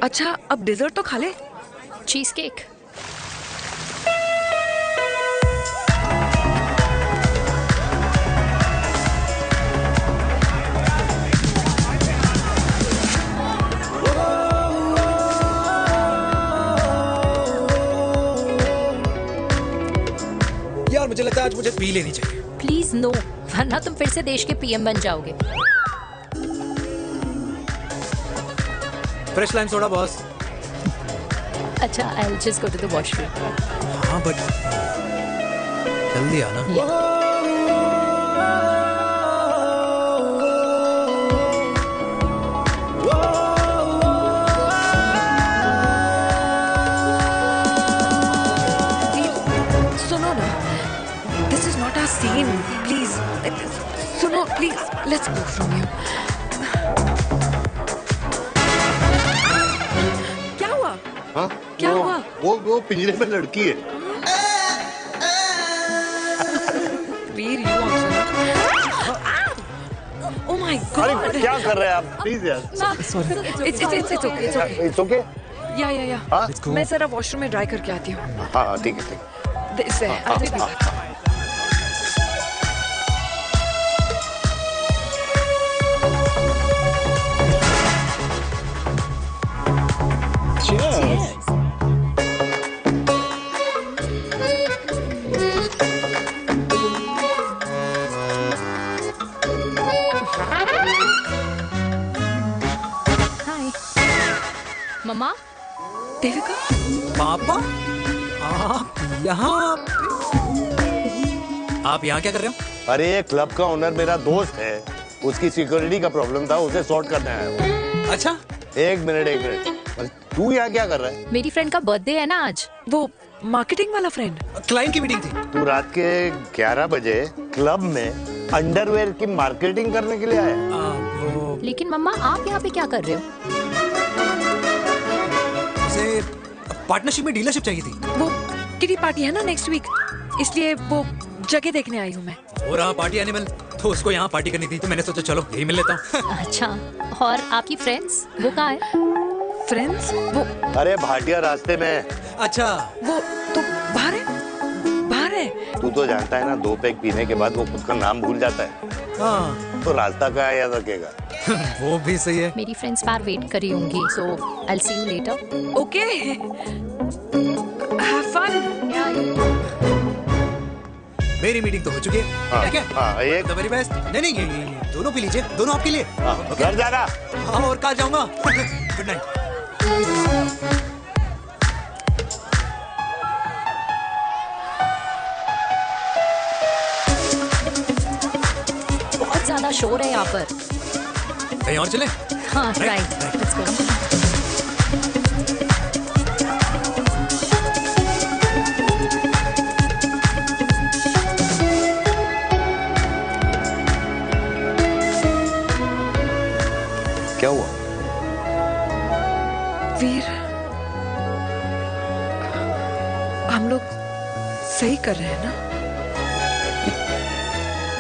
S16: अच्छा, अब डिजर्ट तो खा ले।
S14: Cheese cake.
S1: लगता है आज मुझे पी लेनी चाहिए।
S14: प्लीज नो, वरना तुम फिर से देश के पीएम बन जाओगे।
S1: Fresh lime soda boss.
S14: अच्छा, I will just go to the washroom.
S1: हाँ बट जल्दी आना।
S16: सुनो ना, this is not our scene. Please, सुनो please, let's go from here. क्या हुआ?
S3: हाँ?
S16: क्या हुआ?
S3: वो पिंजरे में लड़की है।
S16: वीर, you also. Oh my God!
S3: अरे क्या कर रहे हैं आप? Please यार।
S16: It's okay.
S3: It's okay?
S16: या
S3: हाँ?
S16: मैं जरा वॉशरूम में ड्राई करके आती हूँ।
S3: हाँ ठीक है।
S16: इससे
S14: मम्मा।
S16: देविका।
S1: पापा, आप यहाँ क्या कर रहे हो?
S3: अरे ये क्लब का ओनर मेरा दोस्त है, उसकी सिक्योरिटी का प्रॉब्लम था, उसे सॉर्ट करने आया हूँ।
S1: अच्छा,
S3: एक मिनट। तू यहाँ क्या कर रहा है?
S14: मेरी फ्रेंड का बर्थडे है ना आज।
S16: वो मार्केटिंग वाला फ्रेंड।
S1: क्लाइंट की मीटिंग थी।
S3: तू रात के 11 बजे क्लब में अंडरवेयर की मार्केटिंग करने के लिए आया?
S14: लेकिन मम्मा, आप यहाँ पे क्या कर रहे हो?
S1: उसे पार्टनरशिप में डीलरशिप चाहिए थी।
S16: वो किटी पार्टी है ना नेक्स्ट वीक, इसलिए वो जगह देखने आई हूँ मैं।
S1: हो रहा पार्टी एनिमल, तो उसको यहाँ पार्टी करनी थी, तो मैंने सोचा चलो यही मिल लेता हूँ।
S14: अच्छा, और आपकी फ्रेंड्स वो कहाँ है?
S16: फ्रेंड्स वो
S3: अरे भाटिया रास्ते में।
S1: अच्छा,
S16: वो तो बाहर है।
S3: तू तो जानता है ना, 2 पैक पीने के बाद वो खुद का नाम भूल जाता है।
S1: हाँ।
S3: तो रास्ता कहाँ याद रखेगा?
S1: वो भी सही है।
S14: मेरी फ्रेंड्स बाहर वेट कर रही होंगी, so I will see you later.
S16: Okay, have fun.
S1: मेरी मीटिंग तो हो चुकी है।
S3: हाँ,
S1: क्या?
S3: हाँ, एक
S1: द वेरी बेस्ट। नहीं ये दोनों पी लीजिए, दोनों आपके लिए।
S3: घर जाना।
S1: हाँ, और कहाँ जाऊंगा? Good night.
S14: बहुत ज्यादा शोर है यहाँ पर।
S1: कहीं और चले?
S14: हाँ, राइट, लेट्स गो।
S3: क्या हुआ?
S16: वीर, हम लोग सही कर रहे हैं ना?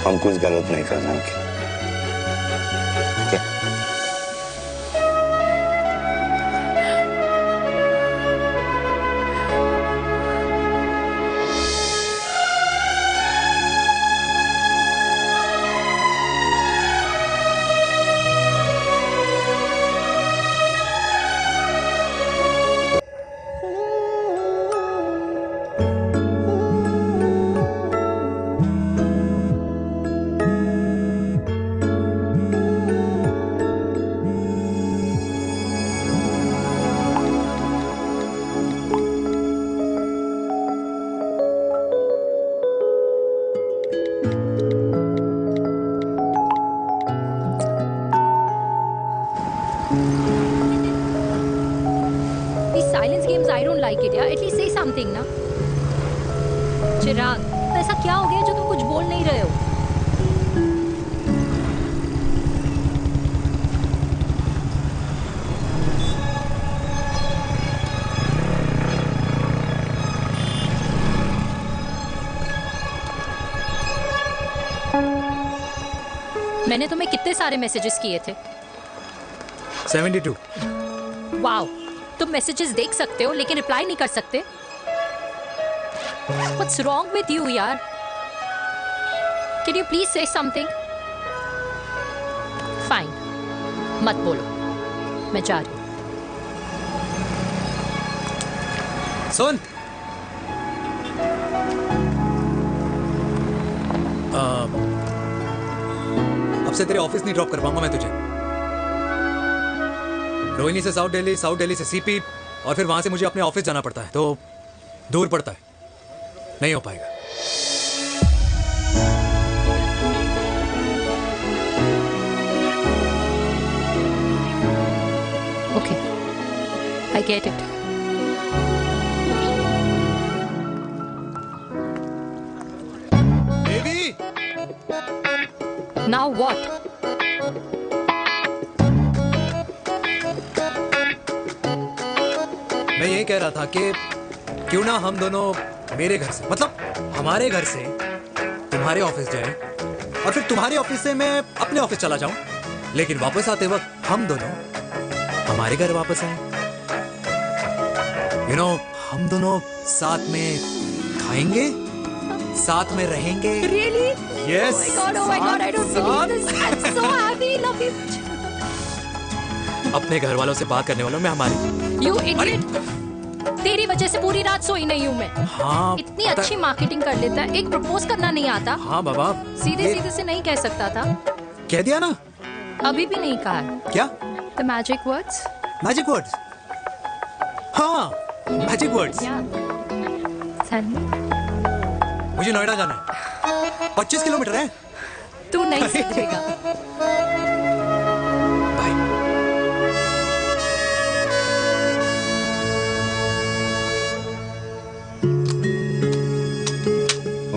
S3: हम कुछ गलत नहीं कर रहे हैं।
S14: ना चिराग, ऐसा क्या हो गया जो तुम कुछ बोल नहीं रहे हो? मैंने तुम्हें कितने सारे मैसेजेस किए थे?
S1: 72।
S14: वाओ, तुम मैसेजेस देख सकते हो लेकिन रिप्लाई नहीं कर सकते? What's wrong with you, यार? Can you please say something? Fine, मत बोलो, मैं जा रही हूँ।
S1: सुन, अब से तेरे ऑफिस नहीं ड्रॉप कर पाऊंगा मैं तुझे। रोहिणी से साउथ दिल्ली से सीपी, और फिर वहां से मुझे अपने ऑफिस जाना पड़ता है, तो दूर पड़ता है, नहीं हो पाएगा।
S14: Okay, I get it.
S1: Baby,
S14: now what?
S1: मैं ये कह रहा था कि क्यों ना हम दोनों मेरे घर से, मतलब हमारे घर से तुम्हारे ऑफिस जाएं, और फिर तुम्हारे ऑफिस से मैं अपने ऑफिस चला जाऊं, लेकिन वापस आते वक्त हम दोनों हमारे घर वापस आए। यू नो, हम दोनों साथ में खाएंगे, साथ में रहेंगे।
S14: Really?
S1: Yes.
S14: Oh my God, I don't believe this. I'm so happy, love you.
S1: अपने घर वालों से बात करने वालों में हमारी।
S14: You idiot. तेरी वजह से पूरी रात सोई नहीं हूँ मैं।
S1: हाँ,
S14: इतनी अच्छी मार्केटिंग कर लेता है, एक प्रपोज करना नहीं आता।
S1: हाँ बाबा,
S14: सीधे से नहीं कह सकता था।
S1: कह दिया ना।
S14: अभी भी नहीं कहा है।
S1: क्या?
S14: The magic words.
S1: Magic words? हाँ, मैजिक वर्ड्स। मुझे नोएडा जाना है, 25 किलोमीटर है।
S14: तू नहीं समझेगा।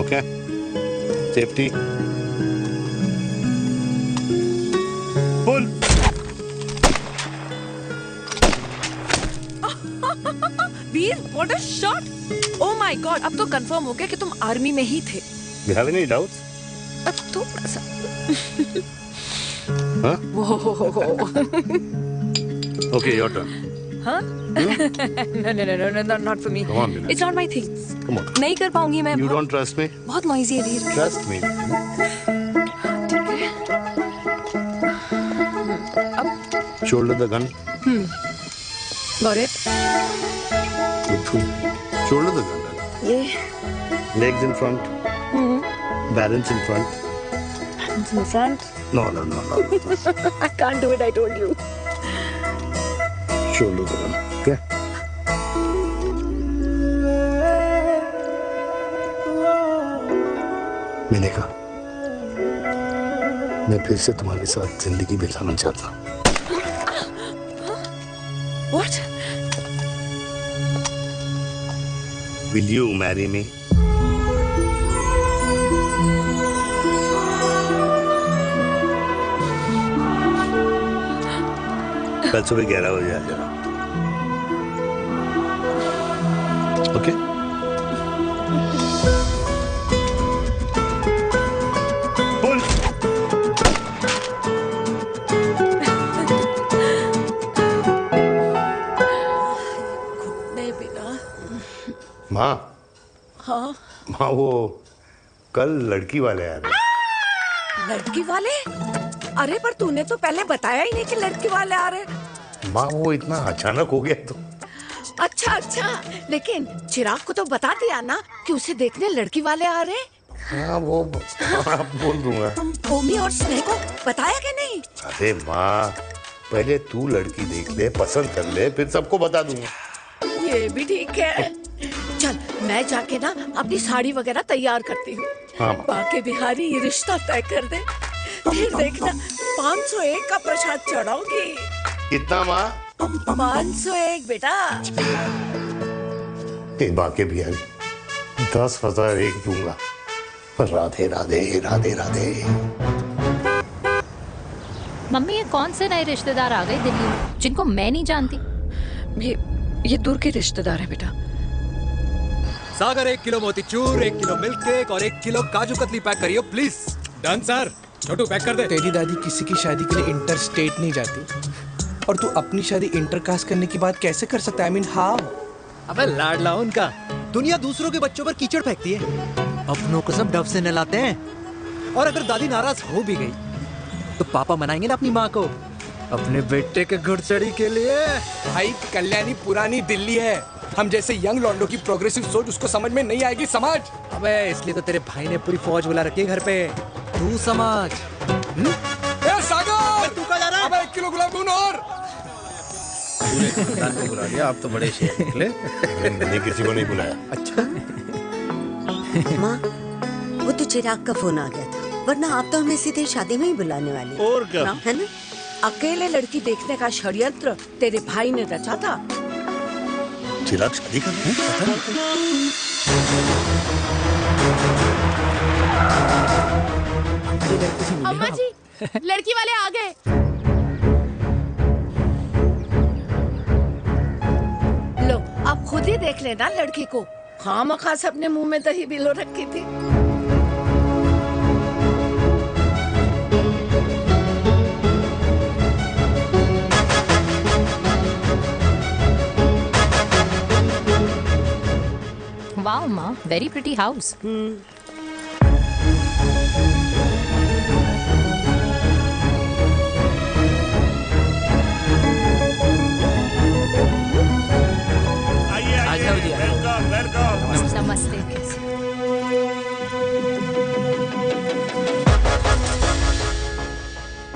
S3: Okay, safety full.
S16: Veer, what a shot! Oh my God, अब तो कंफर्म हो गया कि तुम आर्मी में ही थे।
S3: You have any doubts?
S16: थोड़ा सा।
S3: Huh?
S16: Whoa.
S3: Okay, your turn.
S16: Huh? No, not for me.
S3: Come on, Vinay.
S16: It's not my thing.
S3: Come on.
S16: नहीं कर पाऊंगी मैं।
S3: You don't trust me?
S16: बहुत noisy है वीर।
S3: Trust me. Shoulder the gun.
S16: Got it.
S3: Shoulder the gun.
S16: ये
S3: Legs in front. Balance in front.
S16: Hands in front.
S3: No.
S16: I can't do it, I told you.
S3: Shoulder the gun. Okay? मैंने कहा, मैं फिर से तुम्हारे साथ जिंदगी बिताना चाहता हूँ।
S16: What?
S3: Will you marry me? कल सुबह 11 बजे आ जाना। ओके?
S16: नहीं बिना।
S3: माँ,
S16: हाँ?
S3: माँ वो कल लड़की वाले आ रहे।
S16: लड़की वाले? अरे पर तूने तो पहले बताया ही नहीं कि लड़की वाले आ रहे।
S3: माँ वो इतना अचानक हो गया तो।
S16: अच्छा, लेकिन चिराग को तो बता दिया ना कि उसे देखने लड़की वाले आ रहे।
S3: हाँ वो बोल दूंगा।
S16: तुम भूमि और स्नेह को बताया कि नहीं?
S3: अरे माँ, पहले तू लड़की देख ले, पसंद कर ले, फिर सबको बता दूंगा।
S16: ये भी ठीक है। चल मैं जाके ना अपनी साड़ी वगैरह तैयार करती हूँ।
S3: हाँ।
S16: बाकी बिहारी ये रिश्ता तय कर दे, फिर देखना 501 का प्रसाद चढ़ाऊंगी।
S3: कितना माँ?
S16: 501 बेटा।
S3: ये बाकी बिहारी 10,001 दूंगा। राधे राधे राधे राधे।
S14: मम्मी, ये कौन से नए रिश्तेदार आ गए दिल्ली में जिनको मैं नहीं जानती?
S16: ये दूर के रिश्तेदार हैं बेटा।
S1: Sagar 1 kilo motichoor, 1 kilo milk cake और 1 किलो काजू कतली पैक करियो please.
S6: Done sir. Chhotu pack कर दे।
S17: तेरी दादी किसी की शादी के लिए इंटर स्टेट नहीं जाती, और तू अपनी शादी इंटर कास्ट करने की बात कैसे कर सकता है? I mean, how?
S1: अबे लाडला उनका, दुनिया दूसरों के बच्चों पर कीचड़ फेंकती है, अपनों को सब डब से नहलाते हैं। और अगर दादी नाराज हो भी गई तो पापा मनाएंगे ना अपनी माँ को।
S4: अपने बेटे के घुड़चड़ी के लिए।
S17: भाई कल्याणी पुरानी दिल्ली है, हम जैसे यंग लॉन्डो की प्रोग्रेसिव सोच उसको समझ में नहीं आएगी। समझ?
S4: अबे इसलिए तो तेरे भाई ने पूरी फौज बुला रखी है घर पे। तू समझ।
S17: ए सागर,
S4: तू कहाँ जा रहा है?
S17: अबे 1 किलो गुलाब जामुन और।
S9: पूरे खानदान को बुला लिया, आप तो बड़े शेर निकले।
S3: मैंने किसी को नहीं बुलाया।
S4: अच्छा
S12: माँ, वो तो चिराग का फोन आ गया था, वरना आप तो हमें सीधे शादी में ही बुलाने वाली।
S3: और क्या?
S12: है ना?
S2: अकेले लड़की देखने का षड्यंत्र तेरे भाई ने रचा था।
S3: चिराग शादी कर रहे हैं?
S19: अम्मा जी, लड़की वाले आ गए।
S2: लो, अब खुद ही देख लेना लड़की को। खामखा से अपने मुंह में दही बिलो रखी थी।
S14: वाओ माँ, वेरी प्रिटी हाउस।
S13: नमस्ते।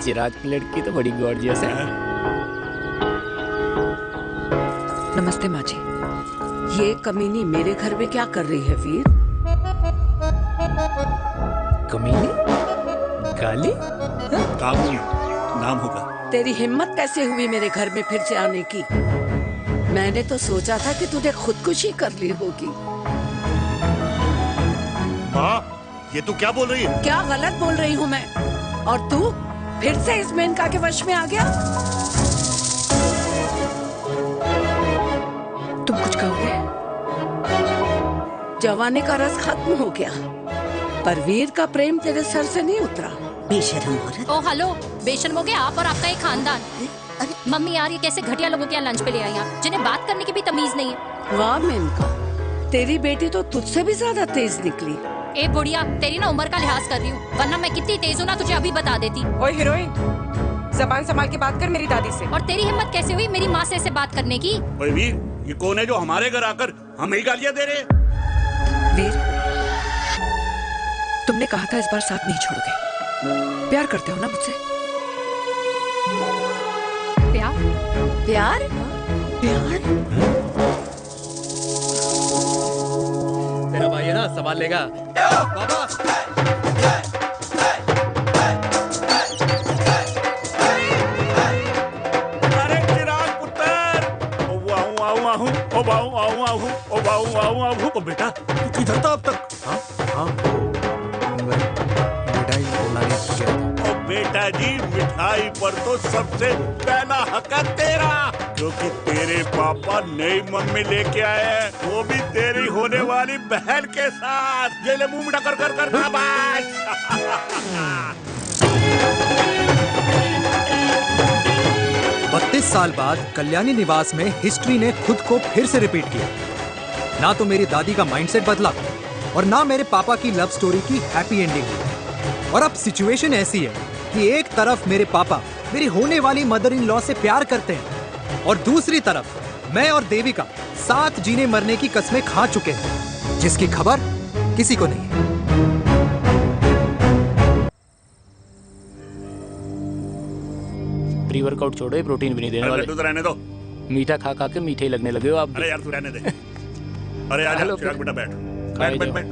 S13: चिराग की लड़की तो बड़ी गॉर्जियस है।
S2: नमस्ते माँ जी। ये कमीनी मेरे घर में क्या कर रही है वीर?
S4: कमीनी? गाली?
S11: काबू नाम होगा।
S2: तेरी हिम्मत कैसे हुई मेरे घर में फिर से आने की? मैंने तो सोचा था कि तूने खुदकुशी कर ली होगी।
S3: माँ, ये तू क्या बोल रही है?
S2: क्या गलत बोल रही हूँ मैं? और तू फिर से इस मेनका के वश में आ गया? तुम कुछ कहोगे? जवानी का रस खत्म हो गया, पर वीर का प्रेम तेरे सर से नहीं उतरा।
S12: बेशर्म औरत।
S14: ओ हेलो, बेशर्म हो गए आप और आपका एक खानदान। मम्मी यार, ये कैसे घटिया लोगों के यहाँ लंच पे ले आई आप, जिन्हें बात करने की भी तमीज नहीं है।
S2: वाह मेनका, तेरी बेटी तो तुझसे भी ज्यादा तेज निकली।
S14: ए बुढ़िया, तेरी ना उम्र का लिहाज कर रही हूँ, वरना मैं कितनी तेज हूँ ना तुझे अभी बता देती।
S10: ओए हीरोइन, जबान संभाल के बात कर मेरी दादी से।
S14: और तेरी हिम्मत कैसे हुई मेरी माँ से ऐसे बात करने की?
S11: ओए वीर, ये कौन है जो हमारे घर आकर हमें ही गालियां दे रहे?
S16: वीर, तुमने कहा था इस बार साथ नहीं छोड़ोगे। प्यार करते हो ना मुझसे?
S14: प्यार?
S2: प्यार?
S16: प्यार?
S4: तेरा भाई है ना, संभाल लेगा। बाबा
S11: अरे चिराग पुत्र, ओ वाहू आऊ आहू, ओ बाऊ आऊ आहू, ओ बाऊ आऊ आहू। ओ बेटा, तू किधर था अब तक?
S4: हाँ, मिठाई लाने गया था।
S11: ओ बेटा जी, मिठाई पर तो सबसे पहला हक है तेरा, क्योंकि तेरे पापा नई मम्मी लेके आए हैं, वो भी तेरी होने वाली बहन के साथ। ये ले मुंह मिठा कर कर कर शाबाश।
S4: 32 साल बाद कल्याणी निवास में हिस्ट्री ने खुद को फिर से रिपीट किया। ना तो मेरी दादी का माइंडसेट बदला और ना मेरे पापा की लव स्टोरी की हैप्पी एंडिंग हुई। और अब सिचुएशन ऐसी है कि एक तरफ मेरे पापा मेरी होने वाली मदर इन लॉ से प्यार करते हैं और दूसरी तरफ मैं और देविका साथ जीने मरने की कस्में खा चुके हैं, जिसकी खबर किसी को नहीं है।
S13: प्री वर्कआउट छोड़ो, ये प्रोटीन भी नहीं देने वाले।
S11: तो रहने दो,
S13: मीठा खा खा के मीठे ही लगने लगे हो आप भी।
S11: अरे यार तू रहने दे। अरे आजा चिराग बेटा, बैठ बैठ बैठ बैठ।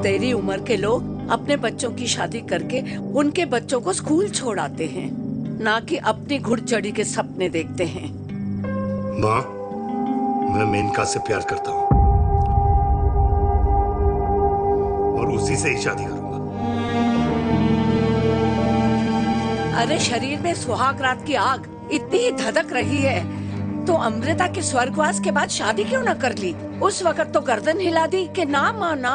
S2: तेरी उम्र के लोग अपने बच्चों की शादी करके उनके बच्चों को स्कूल छोड़ाते हैं, ना कि अपनी घुड़चढ़ी के सपने देखते हैं।
S3: माँ, मैं मेनका से प्यार करता हूँ और उसी से ही शादी करूंगा।
S2: अरे शरीर में सुहाग रात की आग इतनी ही धधक रही है तो अमृता के स्वर्गवास के बाद शादी क्यों न कर ली? उस वक्त तो गर्दन हिला दी कि ना माना,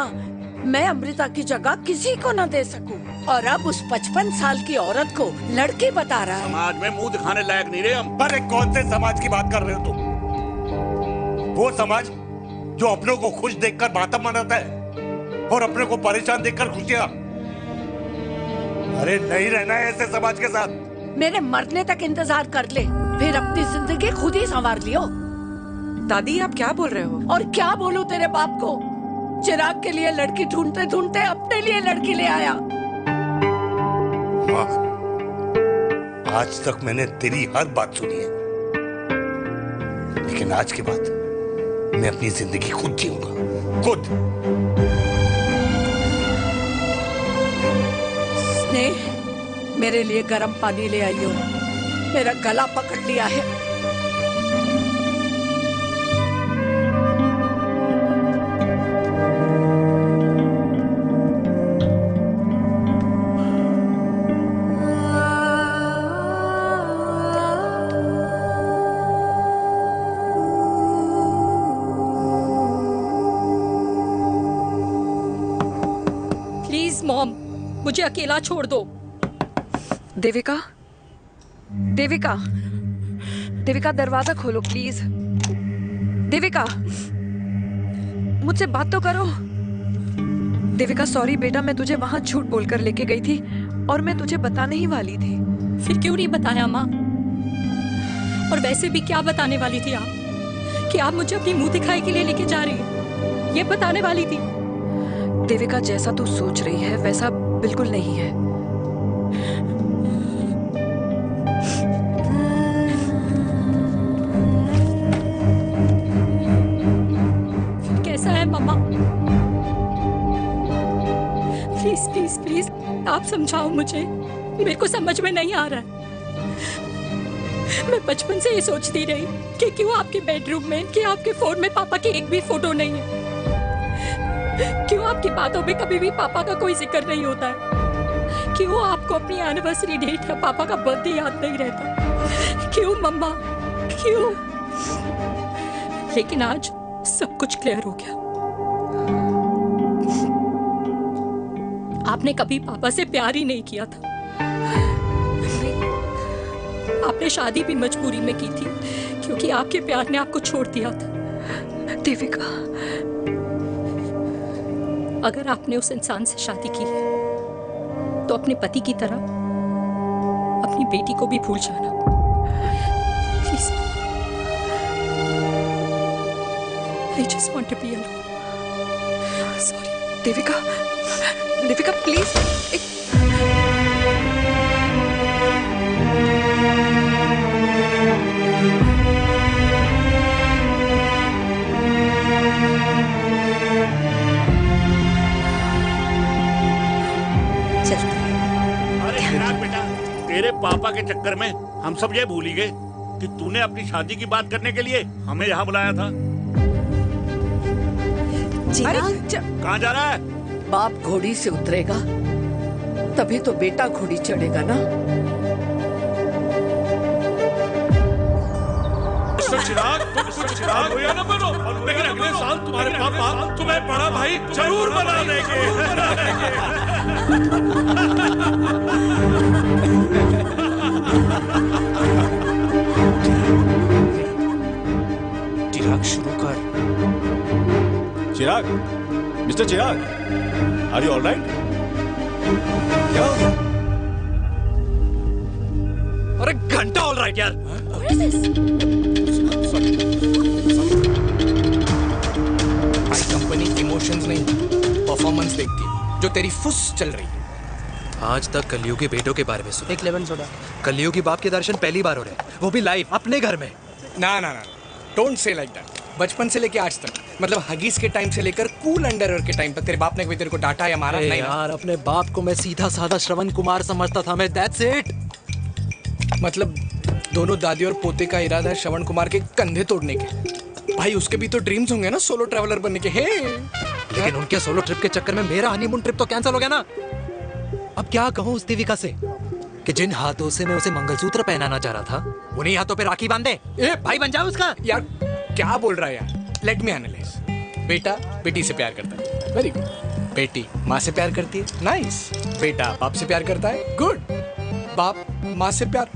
S2: मैं अमृता की जगह किसी को न दे सकूं। और अब उस 55 साल की औरत को लड़की बता रहा है।
S11: समाज में मुंह दिखाने लायक नहीं रहे हम।
S7: अरे कौन से समाज की बात कर रहे हो तुम? वो समाज जो अपनों को खुश देखकर मातम मनाता है,
S3: और अपने को परेशान देखकर खुशियां। अरे नहीं रहना है ऐसे समाज के साथ।
S2: मेरे मरने तक इंतजार कर ले, फिर अपनी जिंदगी खुद ही संवार लियो।
S16: दादी आप क्या बोल रहे हो?
S2: और क्या बोलूं तेरे बाप को? चिराग के लिए लड़की ढूंढते ढूंढते अपने लिए लड़की ले आया।
S3: माँ, आज तक मैंने तेरी हर बात सुनी है, लेकिन आज के बाद मैं अपनी जिंदगी खुद जीऊंगा, खुद।
S2: स्नेह, मेरे लिए गर्म पानी ले आई हो, मेरा गला पकड़ लिया है।
S14: मॉम, मुझे अकेला छोड़ दो।
S16: देविका, देविका, देविका दरवाजा खोलो प्लीज। देविका, मुझसे बात तो करो। देविका सॉरी बेटा, मैं तुझे वहां झूठ बोलकर लेके गई थी और मैं तुझे बताने ही वाली थी।
S14: फिर क्यों नहीं बताया माँ? और वैसे भी क्या बताने वाली थी आप? कि आप मुझे अपनी मुंह दिखाई के लिए लेके जा रही हैं, ये बताने वाली थी।
S16: देविका जैसा तू सोच रही है वैसा बिल्कुल नहीं है।
S14: कैसा है मम्मा? प्लीज प्लीज प्लीज आप समझाओ मुझे, मेरे को समझ में नहीं आ रहा है। मैं बचपन से ये सोचती रही कि क्यों आपके बेडरूम में, कि आपके फोन में पापा की एक भी फोटो नहीं है, क्यों आपकी बातों में कभी भी पापा का कोई जिक्र नहीं होता है, क्यों आपको अपनी एनिवर्सरी डेट या पापा का बर्थडे याद नहीं रहता, क्यों मम्मा, क्यों? लेकिन आज सब कुछ क्लियर हो गया। आपने कभी पापा से प्यार ही नहीं किया था। आपने शादी भी मजबूरी में की थी क्योंकि आपके प्यार ने आपको छोड़ दिया था।
S16: देविका,
S14: अगर आपने उस इंसान से शादी की है तो अपने पति की तरह अपनी बेटी को भी भूल जाना please. I just want to be alone. Sorry.
S16: Devika, Devika please.
S11: तेरे पापा के चक्कर में हम सब ये भूल ही गए कि तूने अपनी शादी की बात करने के लिए हमें यहाँ बुलाया था। कहाँ जा रहा है?
S2: बाप घोड़ी से उतरेगा तभी तो बेटा घोड़ी चढ़ेगा ना।
S7: चिराग भैया ना बनो, लेकिन अगले साल तुम्हारे पापा तुम्हें बड़ा भाई जरूर बना देंगे।
S17: चिराग शुरू कर।
S20: Chirag, mister Chirag, are you alright? क्या?
S1: अरे घंटा ऑलराइट यार।
S17: भाई कंपनी इमोशंस नहीं परफॉर्मेंस देखती है, जो तेरी फुस चल रही है।
S1: आज तक कलयुगी बेटों के बारे में सुना।
S17: एक लेमन सोडा।
S1: कलयुगी बाप के दर्शन पहली बार हो रहे हैं, वो भी लाइव अपने घर में।
S17: ना ना ना, डोंट से लाइक दैट। बचपन से लेके आज तक, मतलब हगीज के टाइम से लेकर कूल अंडरवेयर के टाइम तक तेरे बाप ने कभी तेरे को डांटा या मारा? नहीं
S1: यार, अपने बाप को मैं सीधा साधा श्रवण कुमार समझता था मैं, दैट्स इट।
S17: मतलब दोनों दादी और पोते का इरादा है श्रवण कुमार के कंधे तोड़ने के। भाई उसके भी तो ड्रीम्स होंगे ना सोलो ट्रैवलर बनने के।
S1: लेकिन उनके सोलो ट्रिप के चक्कर में मेरा हनीमून ट्रिप तो कैंसिल हो गया ना। अब क्या कहूँ उस देविका से कि जिन हाथों से मैं उसे मंगलसूत्र पहनाना चाह रहा था उन्हीं हाथों पे राखी बांध दे। भाई बन जाओ उसका।
S17: यार क्या बोल रहा है यार? Let me analyse. बेटा बेटी से प्यार करता है, वेरी गुड। बेटी माँ से प्यार करती है, नाइस। बेटा बाप से प्यार करता है, गुड। बाप माँ से प्यार।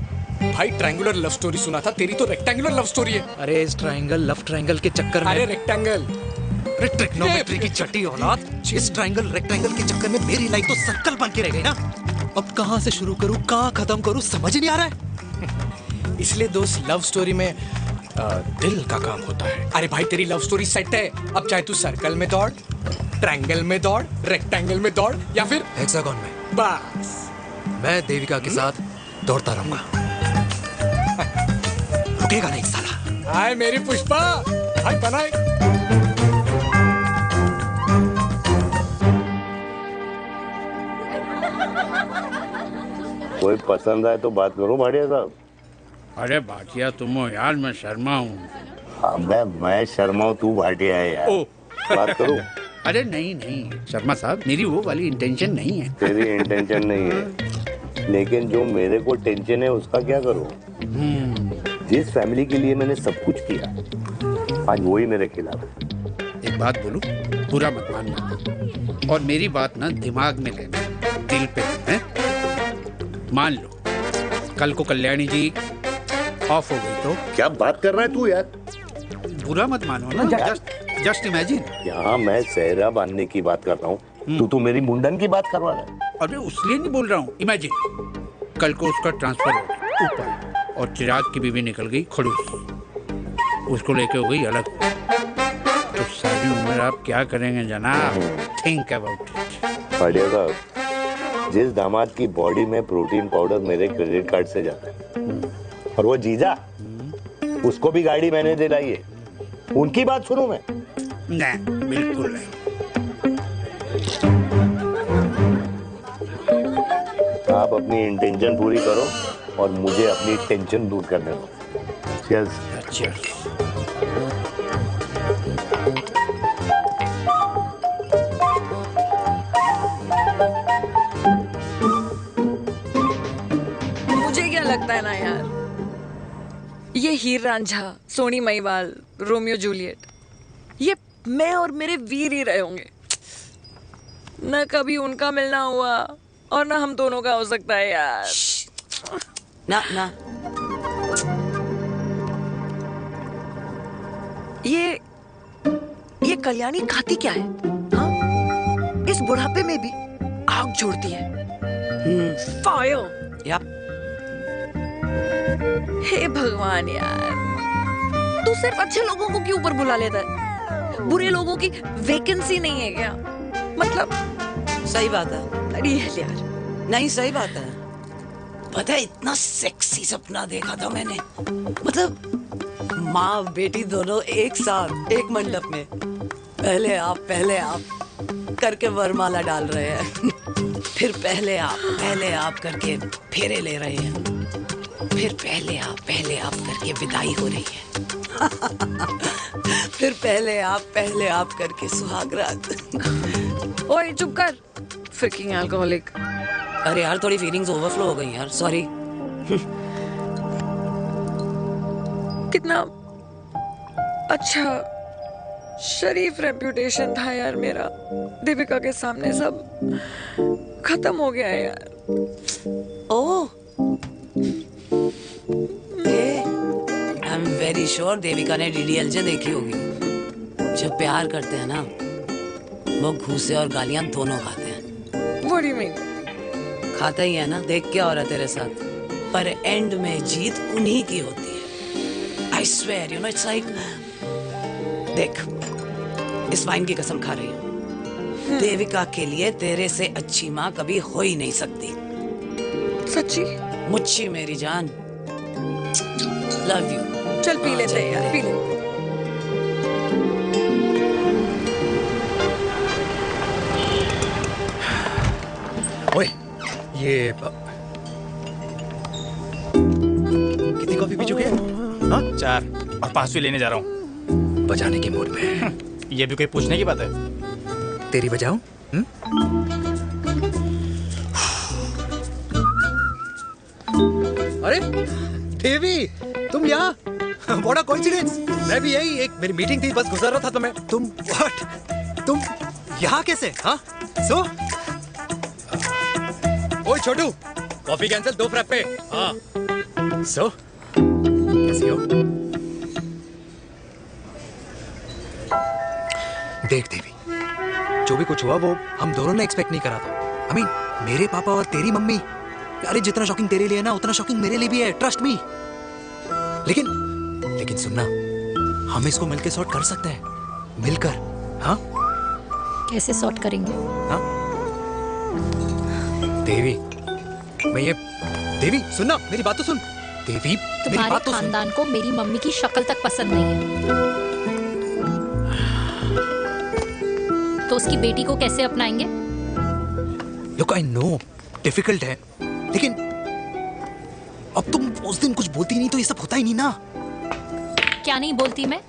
S17: भाई ट्रायंगुलर लव स्टोरी सुना था, तेरी तो रेक्टेंगुलर लव स्टोरी है।
S1: अरे इस ट्रायंगल लव ट्रायंगल के चक्कर में।
S17: अरे रेक्टेंगल
S1: ट्रिग्नोमेट्री की चटी औलाद, इस ट्रायंगल रेक्टेंगल के चक्कर में मेरी लाइफ तो सर्कल बन के रह गई ना। अब कहाँ से शुरू करूँ, कहाँ खत्म करूँ, समझ ही नहीं आ रहा है।
S17: इसलिए दोस्त लव स्टोरी में दिल का काम होता है। अरे भाई तेरी लव स्टोरी सेट है, अब चाहे तू सर्कल में दौड़, ट्रायंगल में दौड़, रेक्टेंगल में दौड़ या फिर
S1: हेक्सागन में।
S17: बस
S1: मैं देविका के साथ दौड़ता रहूंगा, रुकेगा नहीं साला।
S17: हाय मेरी पुष्पा, हाय बनाए।
S3: कोई पसंद आए तो बात करो भाटिया साहब।
S9: अरे भाटिया तुम हो यार, मैं शर्मा हूँ।
S3: अबे मैं शर्मा हूँ, तू भाटिया है यार। बात करो।
S9: अरे नहीं नहीं शर्मा साहब, मेरी वो वाली इंटेंशन नहीं है।
S3: तेरी इंटेंशन नहीं है, लेकिन जो मेरे को टेंशन है उसका क्या करूँ? जिस फैमिली के लिए मैंने सब कुछ किया, आज वही मेरे खिलाफ है।
S9: एक बात बोलूं, बुरा मत मानना, और मेरी बात ना दिमाग में लेना, दिल पे है। मान लो कल को कल्याणी जी ऑफ हो गई तो?
S3: क्या बात कर रहा है तू यार?
S9: बुरा मत मानो ना, जस्ट इमेजिन।
S3: यहाँ मैं सेहरा बांधने की बात कर रहा हूँ, तू तो मेरी मुंडन की बात करवा रहा है।
S9: अरे उसलिए नहीं बोल रहा हूँ, इमेजिन कल को उसका ट्रांसफर हो गया ऊपर और चिराग की बीवी निकल गई खड़ूस, उसको लेके हो गई अलग, तो सारी उम्र आप क्या करेंगे जनाब? Think about it.
S3: भाटिया साहब, जिस दामाद की बॉडी में प्रोटीन पाउडर मेरे क्रेडिट कार्ड से जाता है, और वो जीजा, उसको भी गाड़ी मैंने दिलाई है, उनकी बात सुनूं मैं?
S9: नहीं, बिल्कुल नहीं।
S3: आप अपनी इंटेंशन पूरी करो और मुझे अपनी टेंशन दूर करने दो। चीयर्स।
S9: चीयर्स।
S16: मुझे क्या लगता है ना यार, ये हीर रांझा, सोनी महिवाल, रोमियो जूलियट, ये मैं और मेरे वीर ही रहे होंगे। न कभी उनका मिलना हुआ और ना हम दोनों का हो सकता है यार।
S2: ना ना,
S16: ये कल्याणी खाती क्या है? हाँ? इस बुढ़ापे में भी आग जोड़ती है। फायर।
S2: यप।
S16: हे भगवान यार, तू सिर्फ अच्छे लोगों को क्यों ऊपर बुला लेता है? बुरे लोगों की वैकेंसी नहीं है क्या? मतलब
S2: सही बात है।
S16: अरे यार,
S2: नहीं सही बात है। पता है इतना सेक्सी सपना देखा था मैंने, मतलब माँ बेटी दोनों एक साथ एक मंडप में, पहले आप करके वरमाला डाल रहे हैं, फिर पहले आप करके फेरे ले रहे हैं, फिर पहले आप करके विदाई हो रही है, फिर पहले आप करके सुहाग रात।
S16: ओए चुप कर, फ्रिकिंग अल्कोहलिक।
S2: अरे यार थोड़ी फीलिंग्स ओवरफ्लो हो गई यार, सॉरी।
S16: कितना अच्छा शरीफ रेप्यूटेशन था यार मेरा, दीपिका के सामने सब खत्म हो गया है यार।
S2: Oh, I am very sure Devika ने DDLJ देखी होगी। जब प्यार करते हैं ना, वो घूसे और गालियां दोनों खाते हैं।
S16: What do you mean?
S2: खाता ही है ना, देख क्या हो रहा है तेरे साथ, पर एंड में जीत उन्हीं की होती है। I swear, you know, it's like, देख, इस वाइन की कसम खा रही हूँ, देविका के लिए तेरे से अच्छी माँ कभी हो ही नहीं सकती।
S16: सच्ची?
S2: मुच्छी मेरी जान, लव यू।
S16: चल पी लेते हैं यार, पी ले।
S1: ओए, ये कितनी कॉफी पी चुके हैं? हाँ?
S13: 4 और 5वीं लेने जा रहा हूँ।
S1: बजाने के मूड में।
S13: ये भी कोई पूछने की बात है?
S1: तेरी बजाऊं? अरे देवी, तुम यहाँ? What a coincidence! मैं भी यही, एक मेरी मीटिंग थी, बस गुजर रहा था तो मैं, तुम यहाँ कैसे? हाँ? सो? ओए छोटू, कॉफी कैंसिल, 2 फ्रैप्पे। हाँ। सो? कैसी हो? देख देवी, जो भी कुछ हुआ वो हम दोनों ने एक्सपेक्ट नहीं करा था। I mean, मेरे पापा और तेरी मम्मी, अरे जितना शॉकिंग तेरे लिए है ना उतना शॉकिंग मेरे लिए भी है, ट्रस्ट मी। लेकिन सुनना, हम इसको मिलकर सॉर्ट कर सकते हैं, मिलकर। हाँ,
S14: कैसे सॉर्ट करेंगे?
S1: हाँ देवी, मैं ये देवी सुनना, मेरी बात तो सुन देवी, मेरी
S14: तुम्हारे
S1: बात तो सुन।
S14: खानदान को मेरी मम्मी की शक्ल तक पसंद नहीं है, तो उसकी बेटी को कैसे अपनाएंगे?
S1: Look, I know, डिफिकल्ट है, लेकिन अब तुम उस दिन कुछ बोलती नहीं तो ये सब होता ही नहीं ना।
S14: क्या नहीं बोलती मैं?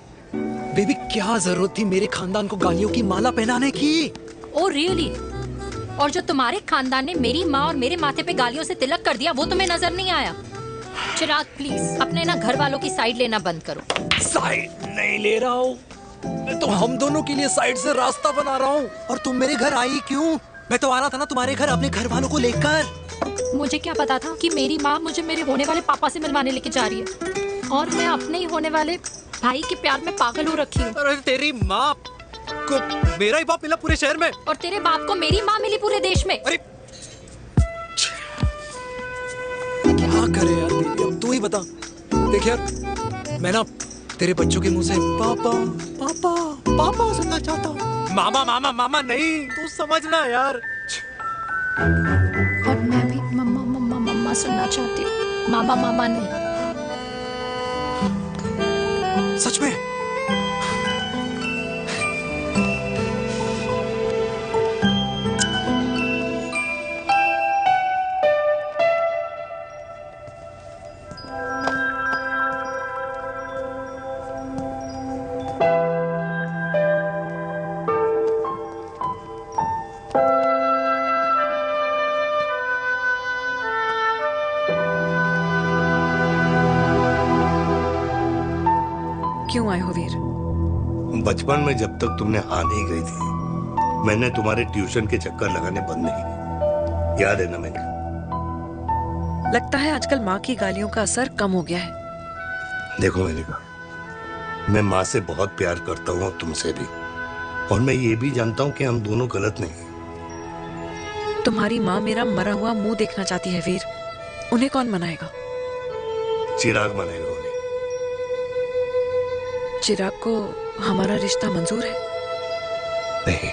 S1: बेबी, क्या जरूरत थी मेरे खानदान को गालियों की माला पहनाने की?
S14: Oh really? और जो तुम्हारे खानदान ने मेरी माँ और मेरे माथे पे गालियों से तिलक कर दिया वो तुम्हें नजर नहीं आया? चिराग प्लीज अपने ना घर वालों की साइड लेना बंद करो।
S1: साइड नहीं ले रहा हूँ, मैं तो हम दोनों के लिए साइड से रास्ता बना रहा हूँ। और तुम मेरे घर आई क्यों? मैं तो आ रहा था ना तुम्हारे घर अपने घर वालों को लेकर।
S14: मुझे क्या पता था कि मेरी माँ मुझे मेरे होने वाले पापा से मिलवाने लेके जा रही है, और मैं अपने ही होने वाले भाई के प्यार में पागल हो रखी हूँ।
S1: अरे तेरी माँ को मेरा ही बाप मिला पूरे शहर में,
S14: और तेरे बाप को मेरी माँ मिली पूरे देश में।
S1: अरे क्या करे यार दीदी, अब तू ही बता। देख यार, मैं ना तेरे बच्चों के मुंह से पापा पापा पापा सुनना चाहता हूँ, मामा मामा मामा नहीं, तू समझना यार।
S14: और मैं भी मम्मा मम्मा मम्मा सुनना चाहती हूँ, मामा मामा नहीं।
S1: सच में?
S16: क्यों आए हो वीर?
S3: बचपन में जब तक तुमने हाँ नहीं कही थी, मैंने तुम्हारे ट्यूशन के चक्कर लगाने बंद नहीं किए, याद है ना मैंने?
S16: लगता है आजकल माँ की गालियों का असर कम हो गया है।
S3: देखो मेलिका, मैं माँ से बहुत प्यार करता हूँ, तुमसे भी, और मैं ये भी जानता हूँ कि हम दोनों गलत नहीं।
S16: तुम्हारी माँ मेरा मरा हुआ मुंह देखना चाहती है वीर, उन्हें कौन मनाएगा?
S3: चिराग मनाएगा उन्हें।
S16: चिराग को हमारा रिश्ता मंजूर है?
S3: नहीं,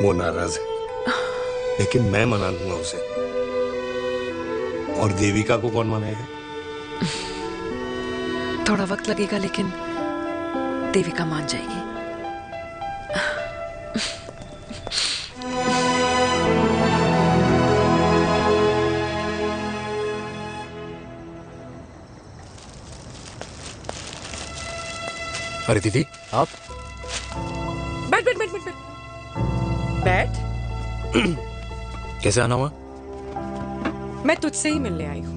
S3: वो नाराज है, लेकिन मैं मना दूंगा उसे। और देविका को कौन मनाएगा?
S16: थोड़ा वक्त लगेगा, लेकिन देविका मान जाएगी।
S1: अरे दीदी, आप
S16: बैठ बैठ बैठ बैठ बैठ।
S1: कैसे आना हुआ?
S10: मैं तुझसे ही मिलने आई हूँ।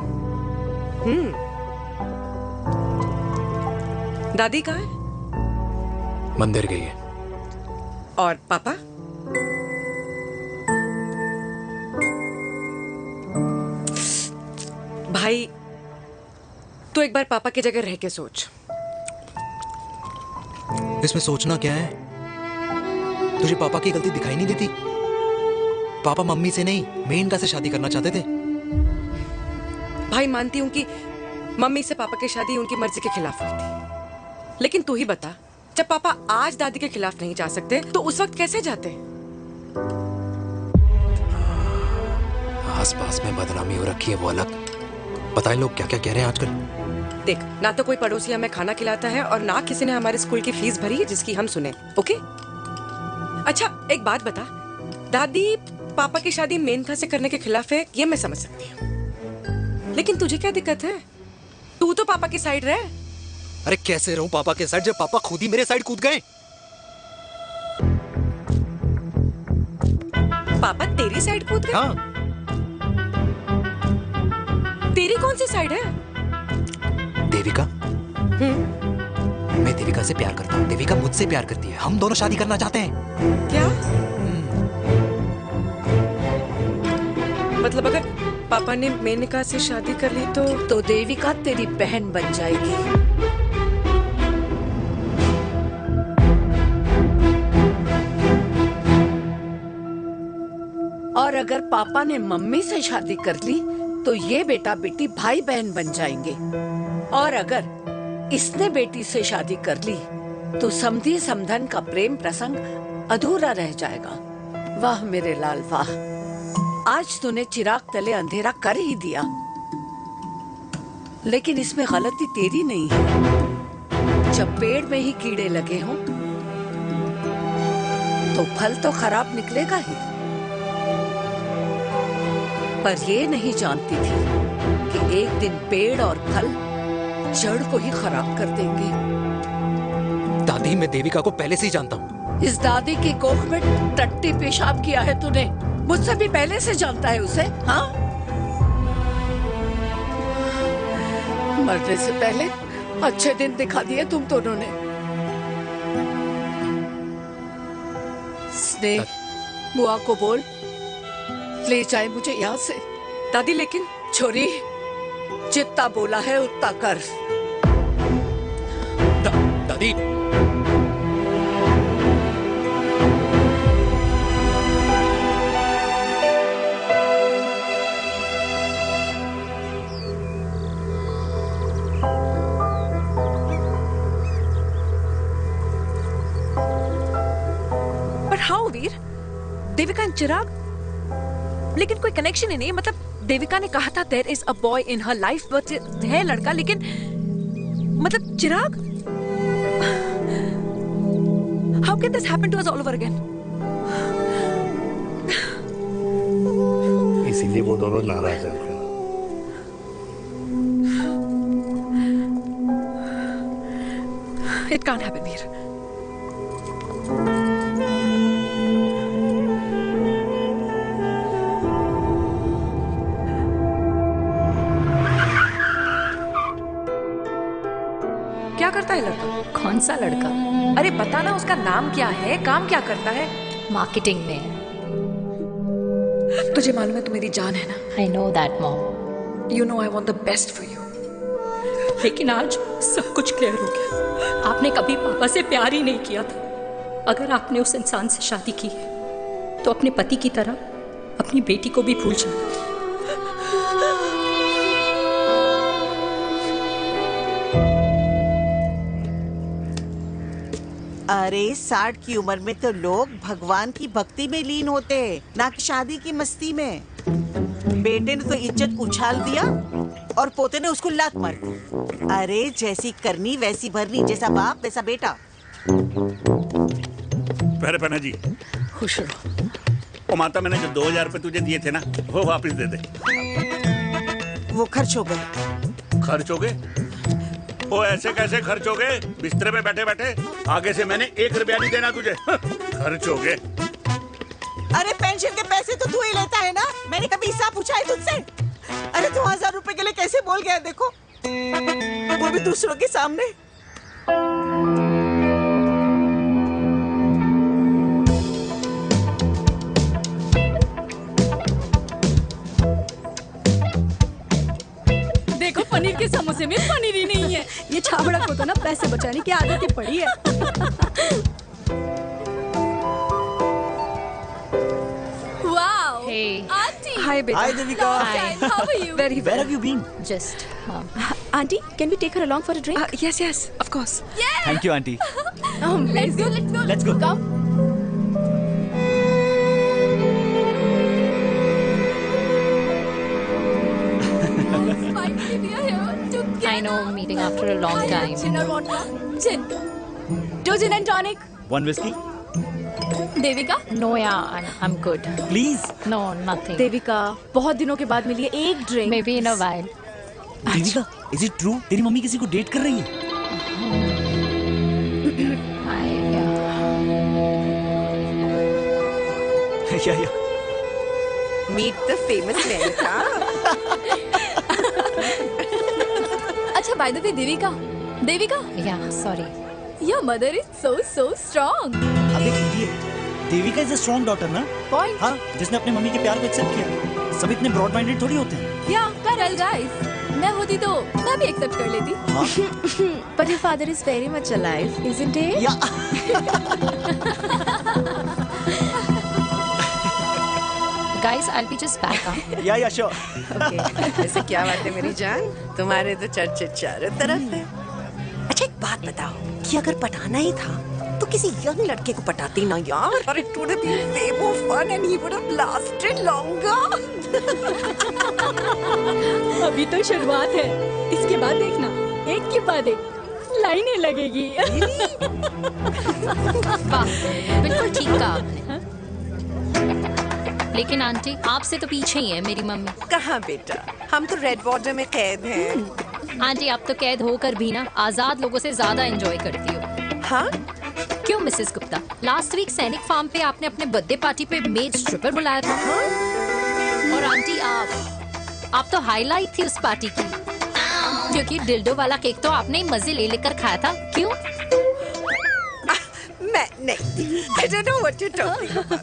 S10: दादी कहाँ है?
S1: मंदिर गई है।
S10: और पापा? भाई, तू एक बार पापा की जगह रह के सोच।
S1: इसमें सोचना क्या है? तुझे पापा की गलती दिखाई नहीं देती? पापा मम्मी से नहीं, मेनका से शादी करना चाहते थे।
S10: भाई, मानती हूँ कि मम्मी से पापा की शादी उनकी मर्जी के खिलाफ हुई थी, लेकिन तू ही बता, जब पापा आज दादी के खिलाफ नहीं जा सकते तो उस वक्त कैसे जाते?
S1: आसपास में बदनामी हो रखी है, वो अलग। पता है लोग क्या क्या कह रहे हैं आजकल?
S10: देख, ना तो कोई पड़ोसी हमें खाना खिलाता है और ना किसी ने हमारे स्कूल की फीस भरी है जिसकी हम सुने। ओके? अच्छा, एक बात बता, दादी पापा की शादी मेनका से करने के खिलाफ है, ये मैं समझ सकती हूँ, लेकिन तुझे क्या दिक्कत है? तू तो पापा की साइड रह।
S1: अरे कैसे रहूं पापा के साइड जब पापा खुद ही मेरे साइड कूद गए?
S10: पापा तेरी साइड कूद गए?
S1: हाँ।
S10: तेरी कौन सी साइड है?
S1: देविका। मैं देविका से प्यार करता हूँ, देविका मुझसे प्यार करती है, हम दोनों शादी करना चाहते हैं।
S10: क्या? मतलब अगर पापा ने मेनका से शादी कर ली तो
S2: देविका तेरी बहन बन जाएगी। और अगर पापा ने मम्मी से शादी कर ली तो ये बेटा बेटी भाई बहन बन जाएंगे, और अगर इसने बेटी से शादी कर ली तो समधी समधन का प्रेम प्रसंग अधूरा रह जाएगा। वाह मेरे लाल वाह, आज तूने चिराग तले अंधेरा कर ही दिया, लेकिन इसमें गलती तेरी नहीं है। जब पेड़ में ही कीड़े लगे हों तो फल तो खराब निकलेगा ही। पर ये नहीं जानती थी कि एक दिन पेड़ और फल जड़ को ही खराब कर देंगे।
S1: दादी, मैं देविका को पहले से ही जानता हूँ।
S2: इस दादी की कोख में टट्टी पेशाब किया है तूने, मुझसे भी पहले से जानता है उसे। हाँ, मरने से पहले अच्छे दिन दिखा दिए तुम दोनों ने। स्नेह, बुआ को बोल ले जाए मुझे यहाँ से।
S10: दादी लेकिन
S2: छोरी, जितना बोला है उतना कर।
S1: दादी,
S16: हाउ वीर? देविका एंड चिराग, लेकिन कोई कनेक्शन ही नहीं। मतलब देविका ने कहा था there is a boy in her life, but है लड़का, लेकिन मतलब Chirag, how can this happen to us all over again?
S3: इसीलिए वो दोनों नाराज हैं।
S16: It can't happen Veer. क्या करता है लड़का?
S14: कौन सा लड़का?
S16: अरे बता ना, उसका नाम क्या है, काम क्या करता है?
S14: मार्केटिंग में है।
S16: तुझे मालूम है तू मेरी जान है ना?
S14: I know that mom.
S16: You know I want the best for you.
S19: लेकिन आज सब कुछ क्लियर हो गया। आपने कभी पापा से प्यार ही नहीं किया था। अगर आपने उस इंसान से शादी की है तो अपने पति की तरह अपनी बेटी को भी भूल जाना।
S18: अरे 60 की उम्र में तो लोग भगवान की भक्ति में लीन होते हैं, ना कि शादी की मस्ती में। बेटे ने तो इज्जत उछाल दिया और पोते ने उसको लात मार दी। अरे जैसी करनी वैसी भरनी, जैसा बाप वैसा बेटा।
S11: पहले पन्ना जी
S2: खुश रहो।
S11: ओ माता, मैंने जो 2000 रुपए तुझे दिए थे ना, वो वापस दे दे।
S18: वो खर्च हो गए।
S11: खर्च हो गए? ओ ऐसे कैसे खर्च हो गए? बिस्तर पे बैठे बैठे। आगे से मैंने 1 रुपया नहीं देना तुझे। खर्च हो गए।
S18: अरे पेंशन के पैसे तो तू ही लेता है ना, मैंने कभी हिसाब पूछा है तुझसे? अरे 2000 रुपए के लिए कैसे बोल गया देखो, वो भी दूसरों के सामने।
S19: देखो पनीर के समोसे में पनीर ही नहीं है। ये छाबड़ा को तो ना पैसे बचाने की आदत ही पड़ी है। Wow, aunty.
S16: हाय बेटा।
S19: हाय Devika. How are you?
S16: Very well.
S19: Where have you
S16: been?
S14: Just.
S19: Auntie, can we take her along for a drink?
S16: Yes, yes, of course.
S19: Yeah.
S20: Thank you, auntie.
S19: Let's go. Let's go.
S20: Let's go.
S19: Come. Finally, we are here together.
S14: I know, meeting after a long time.
S19: Gin or vodka? Gin. 2 gin and tonic.
S20: One whiskey?
S19: Devika?
S14: No, yeah, I'm good.
S20: Please.
S14: No, nothing.
S19: Devika, बहुत दिनों के बाद मिली है, एक drink.
S14: Maybe in a while.
S20: Devika, is it true? तेरी mummy किसी को date कर रही है? Yeah.
S18: Meet the famous Lenka.
S19: अच्छा, by the way, Devika?
S14: Yeah, sorry.
S19: Your mother is so strong.
S20: अबे idiot, Devika is a strong daughter ना?
S19: Point.
S20: हाँ, जिसने अपने मम्मी के प्यार को एक्सेप्ट किया। सब इतने ब्रॉड माइंडेड थोड़ी होते हैं।
S19: Yeah, correct guys. मैं होती तो मैं भी एक्सेप्ट कर लेती। But your father is very much alive, isn't he?
S14: Guys, I'll be just back.
S20: या श्योर।
S18: ओके, ऐसे क्या बात है मेरी जान, तुम्हारे तो चर्चे चारों तरफ है। अच्छा एक बात बताओ कि अगर पटाना ही था तो किसी यंग लड़के को पटाती ना यार, और it would have been way more fun and he would have lasted longer।
S19: अभी तो शुरुआत है, इसके बाद देखना एक के बाद एक लाइनें लगेगी।
S14: वाह, बिल्कुल ठीक कहा आपने। लेकिन आंटी, आपसे तो पीछे ही है मेरी मम्मी।
S18: कहाँ बेटा, हम तो रेड वाटर में कैद हैं।
S14: आंटी, आप तो कैद होकर भी ना आजाद लोगों से ज्यादा एंजॉय करती हो।
S18: हाँ?
S14: क्यों मिसेस गुप्ता, लास्ट वीक सैनिक फार्म पे आपने अपने बर्थडे पार्टी पे मेड स्ट्रिपर बुलाया था। और आंटी, आप तो हाईलाइट थी उस पार्टी की, क्योंकि डिल्डो वाला केक तो आपने ही मजे ले लेकर खाया था। क्यों?
S18: मैं नहीं, I don't know what you're talking about।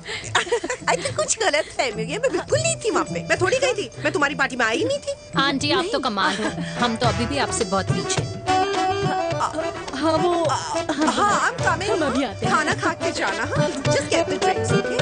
S18: I think कुछ गलत फहमी हुई है, मैं बिल्कुल नहीं थी वहाँ पे, मैं थोड़ी गई थी, मैं तुम्हारी पार्टी में आई नहीं थी।
S14: आंटी, आप तो कमाल हो, हम तो अभी भी आपसे बहुत पीछे।
S19: हाँ वो,
S18: हाँ I'm coming,
S19: हम अभी आते हैं।
S18: खाना खा के जाना। हाँ, just get the drinks, okay?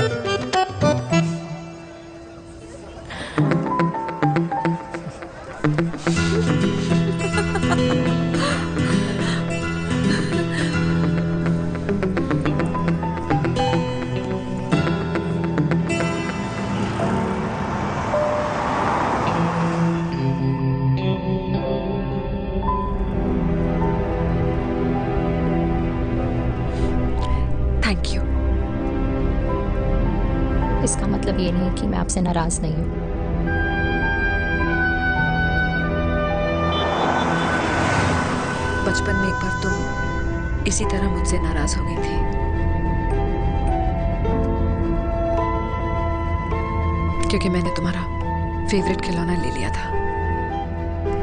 S16: Thank you.
S14: इसका मतलब ये नहीं कि मैं आपसे नाराज नहीं हूँ।
S16: बचपन में एक बार तुम इसी तरह मुझसे नाराज हो गई थी। क्योंकि मैंने तुम्हारा फेवरेट खिलौना ले लिया था।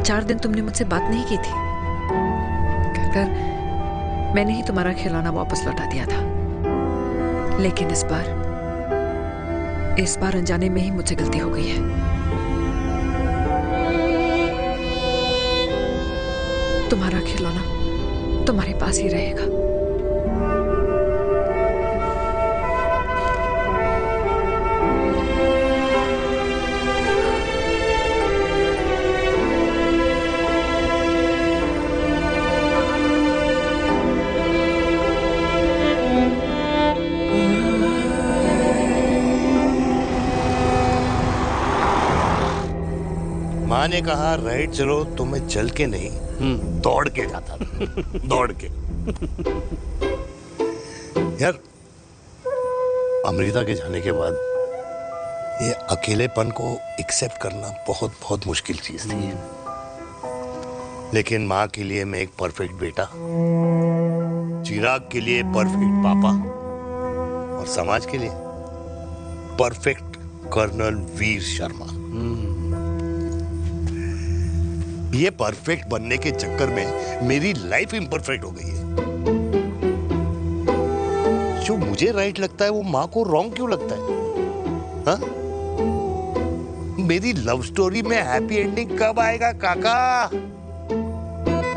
S16: 4 दिन तुमने मुझसे बात नहीं की थी। कहकर मैंने ही तुम्हारा खिलौना वापस लौटा दिया था। लेकिन इस बार अनजाने में ही मुझसे गलती हो गई है। तुम्हारा खिलौना तुम्हारे पास ही रहेगा।
S3: माँ ने कहा राइट चलो, तो मैं चल के नहीं दौड़ के जाता था। दौड़ के। यार, अमृता के जाने के बाद ये अकेलेपन को एक्सेप्ट करना बहुत बहुत मुश्किल चीज थी। लेकिन माँ के लिए मैं एक परफेक्ट बेटा, चिराग के लिए परफेक्ट पापा, और समाज के लिए परफेक्ट कर्नल वीर शर्मा। ये परफेक्ट बनने के चक्कर में मेरी लाइफ इम्परफेक्ट हो गई है। जो मुझे राइट लगता है वो माँ को रॉन्ग क्यों लगता है? हा? मेरी लव स्टोरी में हैप्पी एंडिंग कब आएगा काका?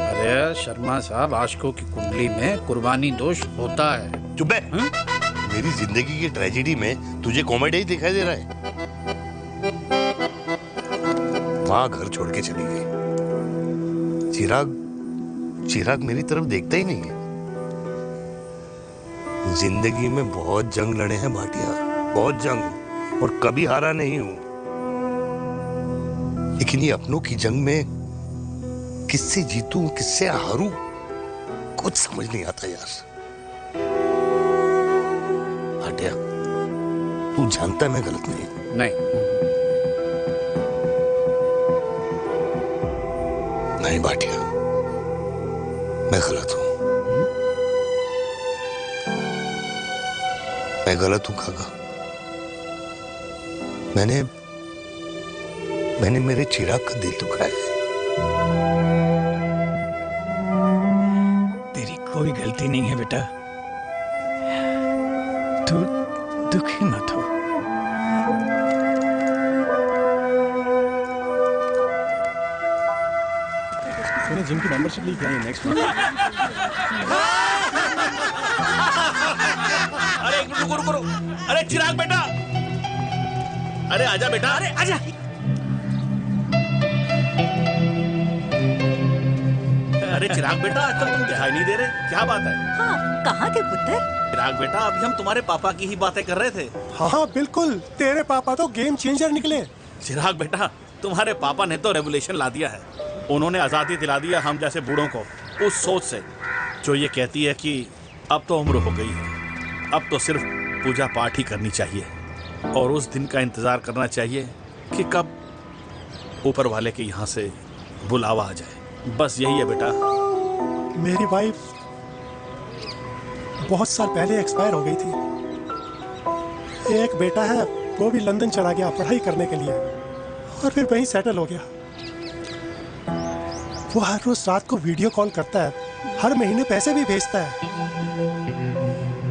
S9: अरे शर्मा साहब, आशिकों की कुंडली में कुर्बानी दोष होता है।
S3: चुप है। मेरी जिंदगी की ट्रेजेडी में तुझे कॉमेडी ही दिखाई दे रहा है। माँ घर छोड़ के चली गई। चिराग मेरी तरफ देखता ही नहीं है। जिंदगी में बहुत जंग लड़े हैं भाटिया, बहुत जंग, और कभी हारा नहीं हूं। लेकिन ये अपनों की जंग में किससे जीतूं, किससे हारूं, कुछ समझ नहीं आता यार। भाटिया, तू जानता है मैं गलत नहीं। नहीं भाटिया, मैं गलत हूं। मैं गलत हूं काका। मैंने मेरे चिराग का दिल दुखाया है।
S20: तेरी कोई गलती नहीं है बेटा, तू दुखी मत हो। मैंने जिम की मेंबरशिप ली क्या है नेक्स्ट मंथ?
S11: अरे रुको रुको रुको, अरे चिराग बेटा, अरे आजा बेटा,
S18: अरे आजा।
S11: अरे चिराग बेटा, आजकल तुम दिखाई नहीं दे रहे, क्या बात है?
S12: हाँ, कहाँ थे पुत्र?
S11: चिराग बेटा, अभी हम तुम्हारे पापा की ही बातें कर रहे थे।
S21: हाँ बिल्कुल, तेरे पापा तो गेम चेंजर निकले।
S11: चिराग बेटा, तुम्हारे पापा ने तो रेवोल्यूशन ला दिया है। उन्होंने आजादी दिला दिया हम जैसे बूढ़ों को, उस सोच से जो ये कहती है कि अब तो उम्र हो गई है, अब तो सिर्फ पूजा पाठ ही करनी चाहिए और उस दिन का इंतजार करना चाहिए कि कब ऊपर वाले के यहाँ से बुलावा आ जाए। बस यही है बेटा।
S21: मेरी वाइफ बहुत साल पहले एक्सपायर हो गई थी। एक बेटा है, वो भी लंदन चला गया पढ़ाई करने के लिए और फिर वहीं सेटल हो गया। वो हर रोज रात को वीडियो कॉल करता है, हर महीने पैसे भी भेजता है,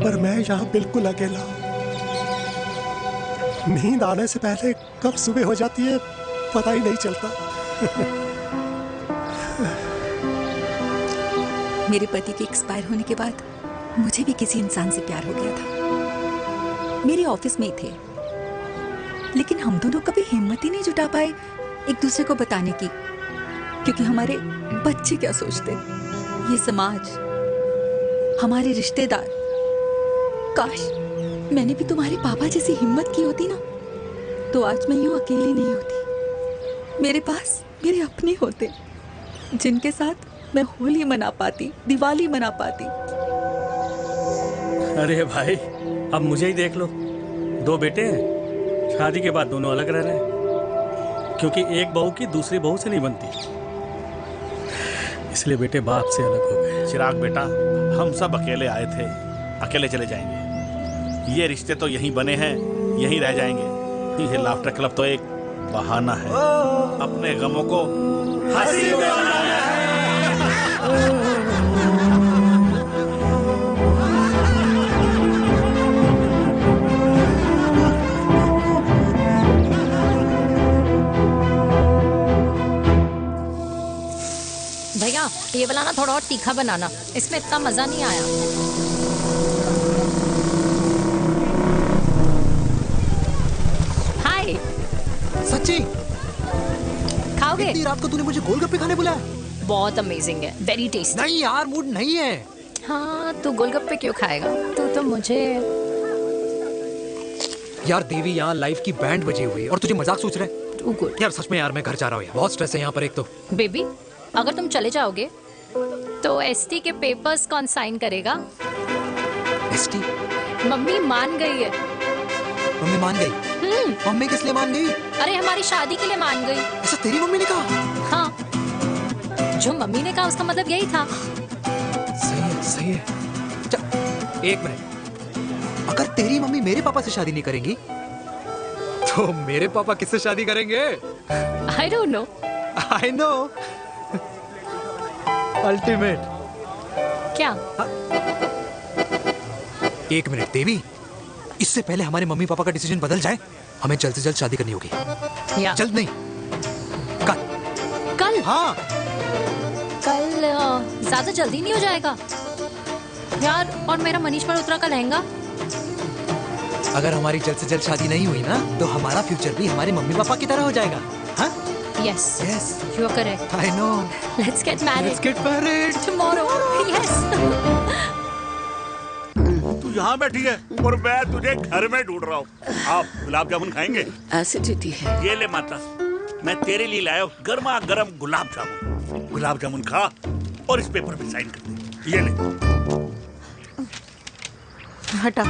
S21: पर मैं यहाँ बिल्कुल अकेला हूँ। नींद आने से पहले कब सुबह हो जाती है पता ही नहीं चलता।
S22: मेरे पति के एक्सपायर होने के बाद मुझे भी किसी इंसान से प्यार हो गया था। मेरे ऑफिस में ही थे, लेकिन हम दोनों कभी हिम्मत ही नहीं जुटा पाए एक दूसरे को बताने की, क्योंकि हमारे बच्चे क्या सोचते, ये समाज, हमारे रिश्तेदार। काश मैंने भी तुम्हारे पापा जैसी हिम्मत की होती ना, तो आज मैं यूं अकेली नहीं होती। मेरे पास मेरे अपने होते जिनके साथ मैं होली मना पाती, दिवाली मना पाती।
S6: अरे भाई, अब मुझे ही देख लो, 2 बेटे हैं, शादी के बाद दोनों अलग रह रहे हैं, क्योंकि एक बहू की दूसरी बहू से नहीं बनती, इसलिए बेटे बाप से अलग हो गए।
S11: चिराग बेटा, हम सब अकेले आए थे, अकेले चले जाएंगे। ये रिश्ते तो यहीं बने हैं, यहीं रह जाएंगे। ये लाफ्टर क्लब तो एक बहाना है अपने गमों को हंसी में बनाना है।
S14: भैया ये वाला ना थोड़ा और तीखा बनाना, इसमें इतना मजा नहीं आया। हाय।
S1: सच्ची?
S14: खाओगे?
S1: इतनी रात को तूने मुझे गोलगप्पे खाने बुलाया?
S14: बहुत अमेजिंग है, वेरी टेस्टी।
S1: नहीं यार, मूड नहीं है।
S14: हाँ, तू गोलगप्पे क्यों खाएगा? तू तो मुझे।
S1: यार देवी, यहाँ लाइफ की बैंड बजी हुई है और तुझे मजाक सोच रहे हैं? यार सच में यार, मैं घर जा रहा हूँ यार, बहुत स्ट्रेस है यहाँ पर एक तो।
S14: बेबी, अगर तुम चले जाओगे तो एसटी के पेपर्स कौन साइन करेगा?
S1: एसटी?
S14: मम्मी मान गई है।
S1: मम्मी मान गई? मम्मी किस लिए मान गई?
S14: अरे हमारी शादी के लिए मान गई।
S1: अच्छा, तेरी मम्मी ने कहा?
S14: हाँ, जो मम्मी ने कहा उसका मतलब यही था।
S1: सही है, सही है। एक मिनट, अगर तेरी मम्मी मेरे पापा से शादी नहीं करेंगी तो मेरे पापा किससे शादी करेंगे?
S14: I don't know.
S1: I know. Ultimate.
S14: क्या?
S1: एक मिनट देवी, इससे पहले हमारे मम्मी पापा का डिसीजन बदल जाए, हमें जल्द से जल्द शादी करनी होगी। जल्द नहीं, कल।
S14: कल?
S1: हाँ।
S14: कल ज्यादा जल्दी नहीं हो जाएगा यार? और मेरा मनीष मल्होत्रा का लहंगा?
S1: अगर हमारी जल्द से जल्द शादी नहीं हुई ना, तो हमारा फ्यूचर भी हमारे मम्मी पापा की तरह हो जाएगा। हाँ?
S14: Yes.
S1: Yes.
S14: You are correct.
S1: I know.
S14: Let's get married.
S1: Let's get married
S14: tomorrow. Yes.
S11: तू यहाँ बैठी है और मैं तुझे घर में ढूंढ रहा हूँ। आप गुलाब जामुन खाएंगे?
S2: एसिडिटी है।
S11: ये ले माता, मैं तेरे लिए लाया हूँ गर्मा गर्म गुलाब जामुन। गुलाब जामुन खा और इस पेपर पे साइन कर दे। ये ले।
S2: हटा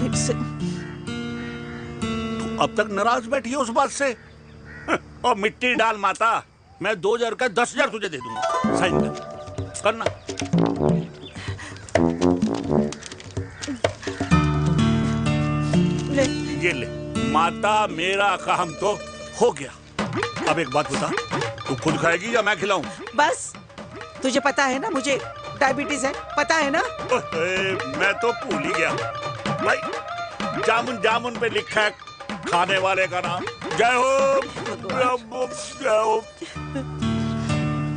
S2: फिर से।
S11: तू अब तक नाराज बैठी है उस बात से? और मिट्टी डाल माता, मैं 2000 का 10,000 तुझे दे दूंगा। साइन कर, करना।
S2: ले।
S11: ये ले माता, मेरा काम तो हो गया। अब एक बात बता, तू खुद खाएगी या मैं खिलाऊं?
S2: बस, तुझे पता है ना मुझे डायबिटीज है, पता है ना?
S11: मैं तो भूल ही गया भाई। जामुन जामुन पे लिखा है खाने वाले का नाम। जय हो, जय हो।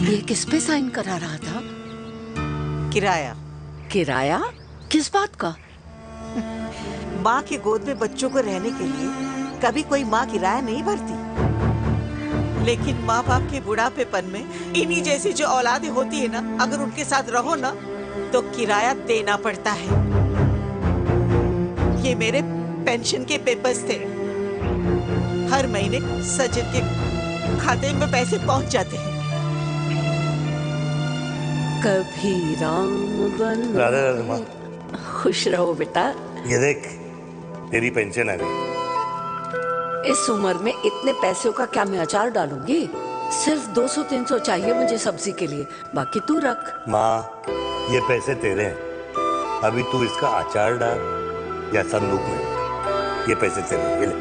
S2: ये किस पे साइन करा रहा था? किराया। किस बात का? माँ की गोद में बच्चों को रहने के लिए
S5: कभी कोई माँ किराया नहीं भरती, लेकिन माँ बाप के बुढ़ापेपन में इन्हीं जैसी जो औलादें होती है ना, अगर उनके साथ रहो ना तो किराया देना पड़ता है। ये मेरे पेंशन के पेपर्स थे, हर महीने सचिन के खाते में पैसे पहुंच जाते हैं।
S2: कभी राम बन
S3: राधे राधे माँ।
S2: खुश रहो बेटा।
S3: ये देख, तेरी पेंशन आ गई।
S2: इस उम्र में इतने पैसों का क्या मैं अचार डालूंगी? सिर्फ 200-300 चाहिए मुझे सब्जी के लिए, बाकी तू रख।
S3: माँ, ये पैसे तेरे हैं, अभी तू इसका अचार डाल या संदूक में, ये पैसे तेरे हैं, ये ले।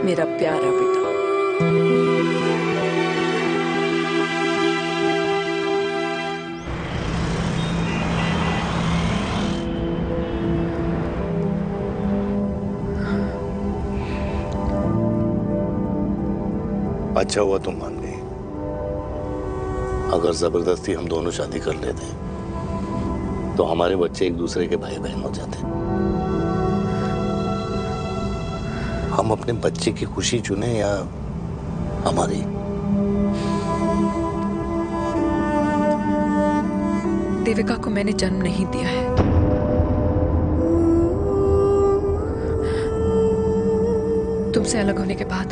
S2: मेरा प्यारा बेटा।
S3: अच्छा हुआ तुम मान गई, अगर जबरदस्ती हम दोनों शादी कर लेते तो हमारे बच्चे एक दूसरे के भाई बहन हो जाते। हम अपने बच्चे की खुशी चुने या हमारी?
S16: देविका को मैंने जन्म नहीं दिया है। तुमसे अलग होने के बाद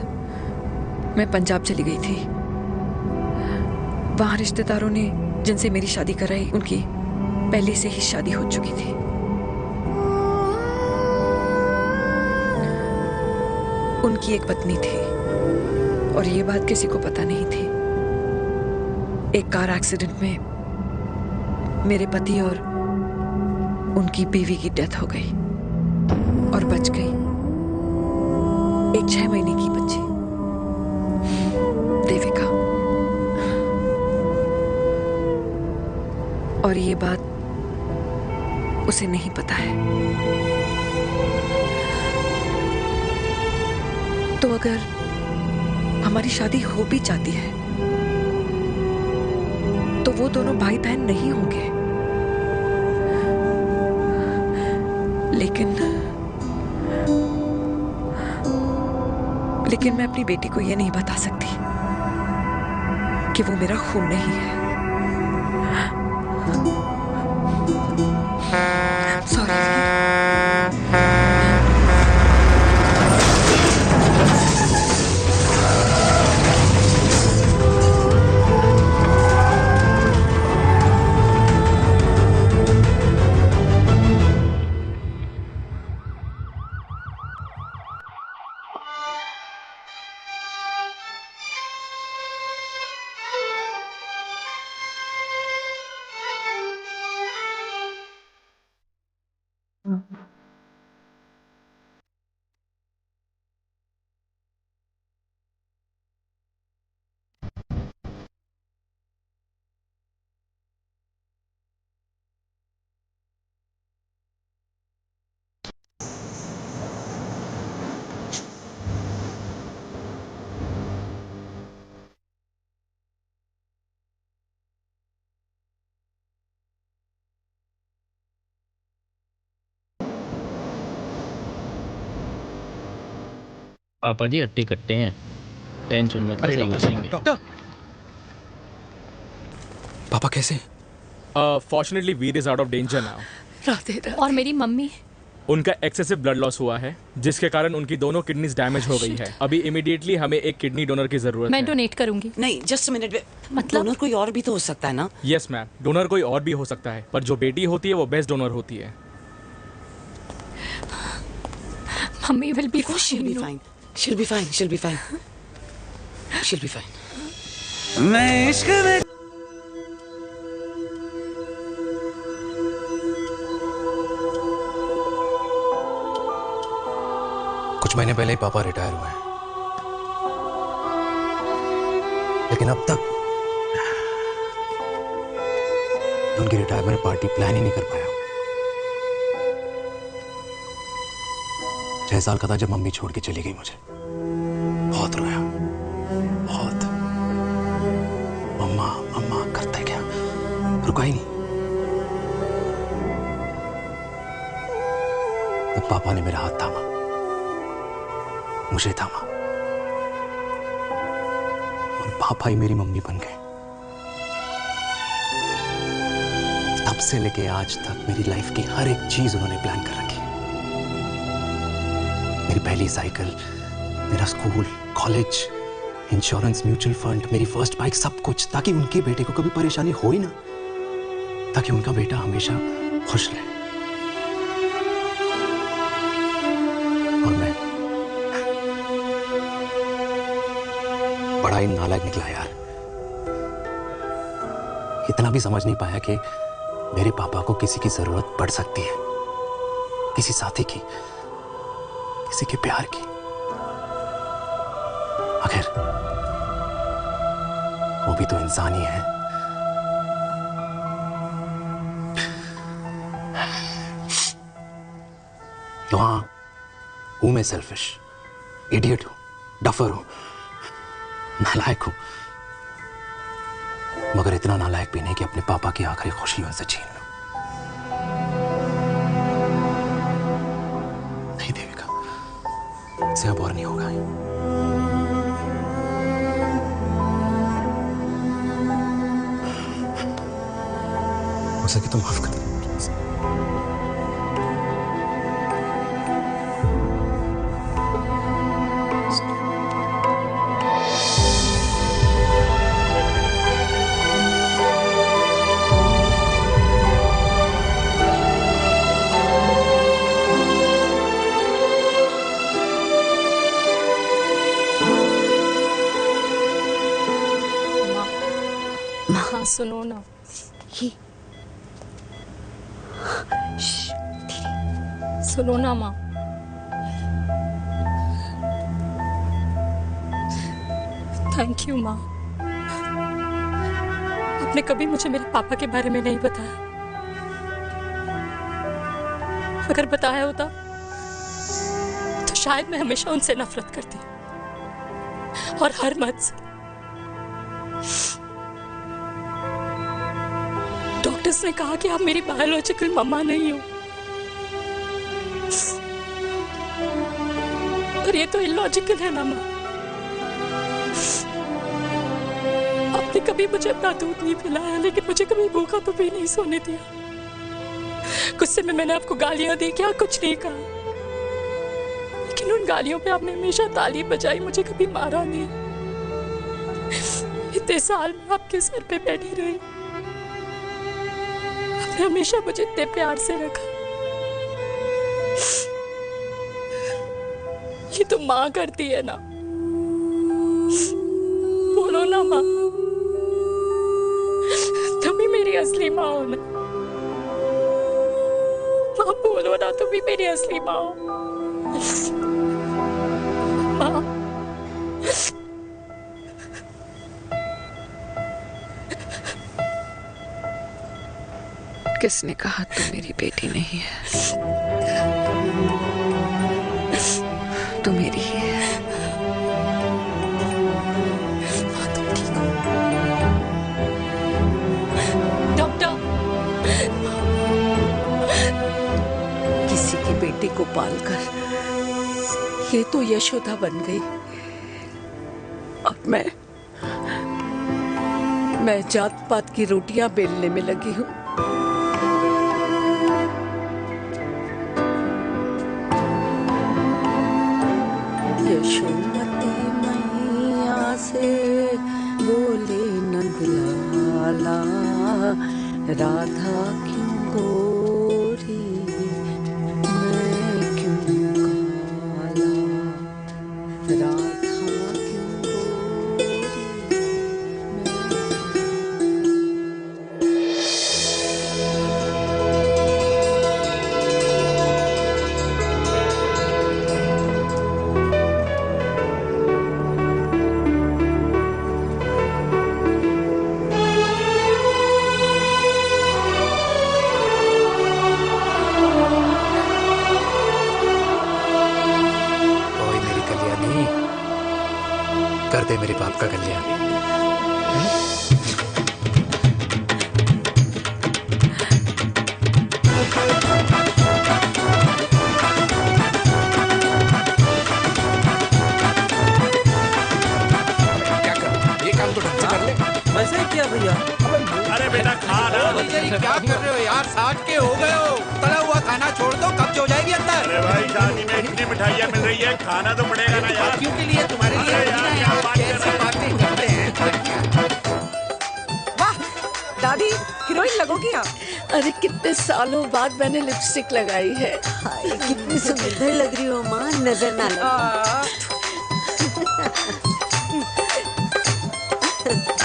S16: मैं पंजाब चली गई थी। वहां रिश्तेदारों ने जिनसे मेरी शादी कराई, उनकी पहले से ही शादी हो चुकी थी। उनकी एक पत्नी थी और ये बात किसी को पता नहीं थी। एक कार एक्सीडेंट में मेरे पति और उनकी बीवी की डेथ हो गई और बच गई एक 6 महीने की बच्ची, देविका। और ये बात उसे नहीं पता है। तो अगर हमारी शादी हो भी जाती है तो वो दोनों भाई बहन नहीं होंगे। लेकिन मैं अपनी बेटी को ये नहीं बता सकती कि वो मेरा खून नहीं है। सॉरी।
S13: पापा जी हट्टे कट्टे हैं, टेंशन मत लो, सही हो जाएंगे।
S17: डॉक्टर,
S1: पापा कैसे?
S8: Fortunately Veer is out of danger now.
S2: Radhe Radhe.
S14: और मेरी मम्मी?
S8: उनका एक्सेसिव ब्लड लॉस हुआ है जिसके कारण उनकी दोनों किडनीज डैमेज हो गई है। अभी इमीडिएटली हमें एक किडनी डोनर की जरूरत है।
S14: मैं डोनेट करूंगी।
S2: नहीं, जस्ट मिनट। मतलब डोनर कोई और भी तो हो सकता है ना?
S8: यस मैम, डोनर कोई और भी हो सकता है, पर जो बेटी होती है वो बेस्ट डोनर होती है।
S14: Mummy will be
S2: fine. She'll be fine. She'll be fine. She'll be fine.
S23: मैं इश्क में
S1: कुछ महीने पहले ही पापा रिटायर हुए हैं, लेकिन अब तक उनकी रिटायरमेंट पार्टी प्लान ही नहीं कर पाया। 6 साल का था जब मम्मी छोड़ के चली गई मुझे। बहुत रोया, बहुत। मम्मा मम्मा करते क्या, रुका ही नहीं। तब पापा ने मेरा हाथ थामा, मुझे थामा, और पापा ही मेरी मम्मी बन गए। तब से लेके आज तक मेरी लाइफ की हर एक चीज उन्होंने प्लान कर रखी। मेरी पहली साइकिल, मेरा school, college, insurance, mutual fund, मेरी फर्स्ट बाइक, सब कुछ, ताकि उनके बेटे को कभी परेशानी हो ही ना, ताकि उनका बेटा हमेशा खुश रहे। और मैं बड़ा ही नालायक निकला यार। इतना भी समझ नहीं पाया कि मेरे पापा को किसी की जरूरत पड़ सकती है, किसी साथी की, किसी के प्यार की। आखिर वो भी तो इंसान ही है। तो हाँ, हूं मैं सेल्फिश, इडियट हूं, डफर हूं, नालायक हूं, मगर इतना नालायक भी नहीं कि अपने पापा की आखिरी खुशी उनसे छीन लूं। नहीं देविका, इससे अब और नहीं होगा। हो सके तो माफ कर दो।
S19: हाँ सुनो ना, सुनो ना माँ। थैंक यू माँ, आपने कभी मुझे मेरे पापा के बारे में नहीं बताया। अगर बताया होता तो शायद मैं हमेशा उनसे नफरत करती, और हर मत से। डॉक्टर्स ने कहा कि आप मेरी बायोलॉजिकल मम्मा नहीं हो, पर ये तो इलॉजिकल है ना माँ। आपने कभी मुझे अपना दूध नहीं पिलाया, लेकिन मुझे कभी भूखा तो भी नहीं सोने दिया। गुस्से में मैंने आपको गालियां दी, क्या कुछ नहीं कहा, लेकिन उन गालियों पे आपने हमेशा ताली बजाई, मुझे कभी मारा नहीं। इतने साल में आपके सर पे बैठी रही, आपने हमेशा मुझे इतने प्यार से रखा। ये तो माँ करती है ना, बोलो ना माँ, तुम ही मेरी असली माँ हो ना। माँ बोलो ना, तुम ही मेरी असली माँ हो। माँ
S16: किसने कहा तू मेरी बेटी नहीं है? तू मेरी ही है।
S19: डॉक्टर,
S2: किसी की बेटी को पालकर ये तो यशोदा बन गई, और मैं जात पात की रोटियां बेलने में लगी हूँ। यशोमती मैया से बोले नंदलाला, राधा क्यों गोरी मैं क्यों काला, राधा क्यों गोरी
S1: कर दे मेरे बाप का कल्याण।
S9: क्या कर रहे हो यार? 60 के हो गए हो, तला हुआ खाना छोड़ दो, कब्ज हो जाएगी अंदर।
S11: अरे भाई शादी में इतनी मिठाइयाँ मिल रही है, खाना तो पड़ेगा ना यार।
S9: क्यों के लिए तुम्हारे लिए कैसी बातें करते हैं।
S5: वाह दादी, हीरोइन लगोगी आप।
S2: अरे कितने सालों बाद मैंने लिपस्टिक लगाई है।
S12: हाय कितनी सुंदर लग रही हो माँ, नजर ना लगे।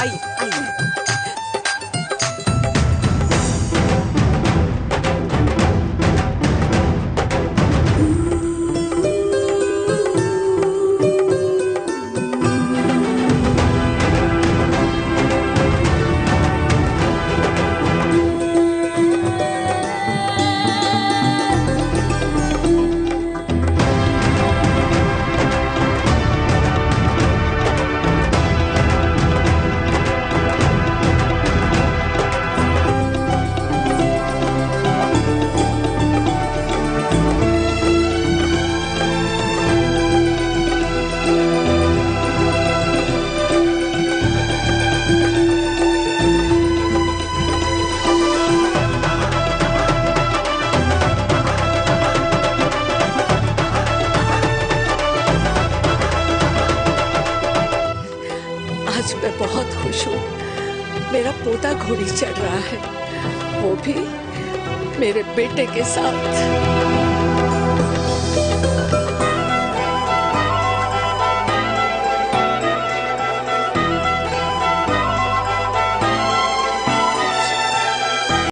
S5: आइए आइए।
S2: आज मैं बहुत खुश हूँ। मेरा पोता घोड़ी चढ़ रहा है, वो भी मेरे बेटे के साथ।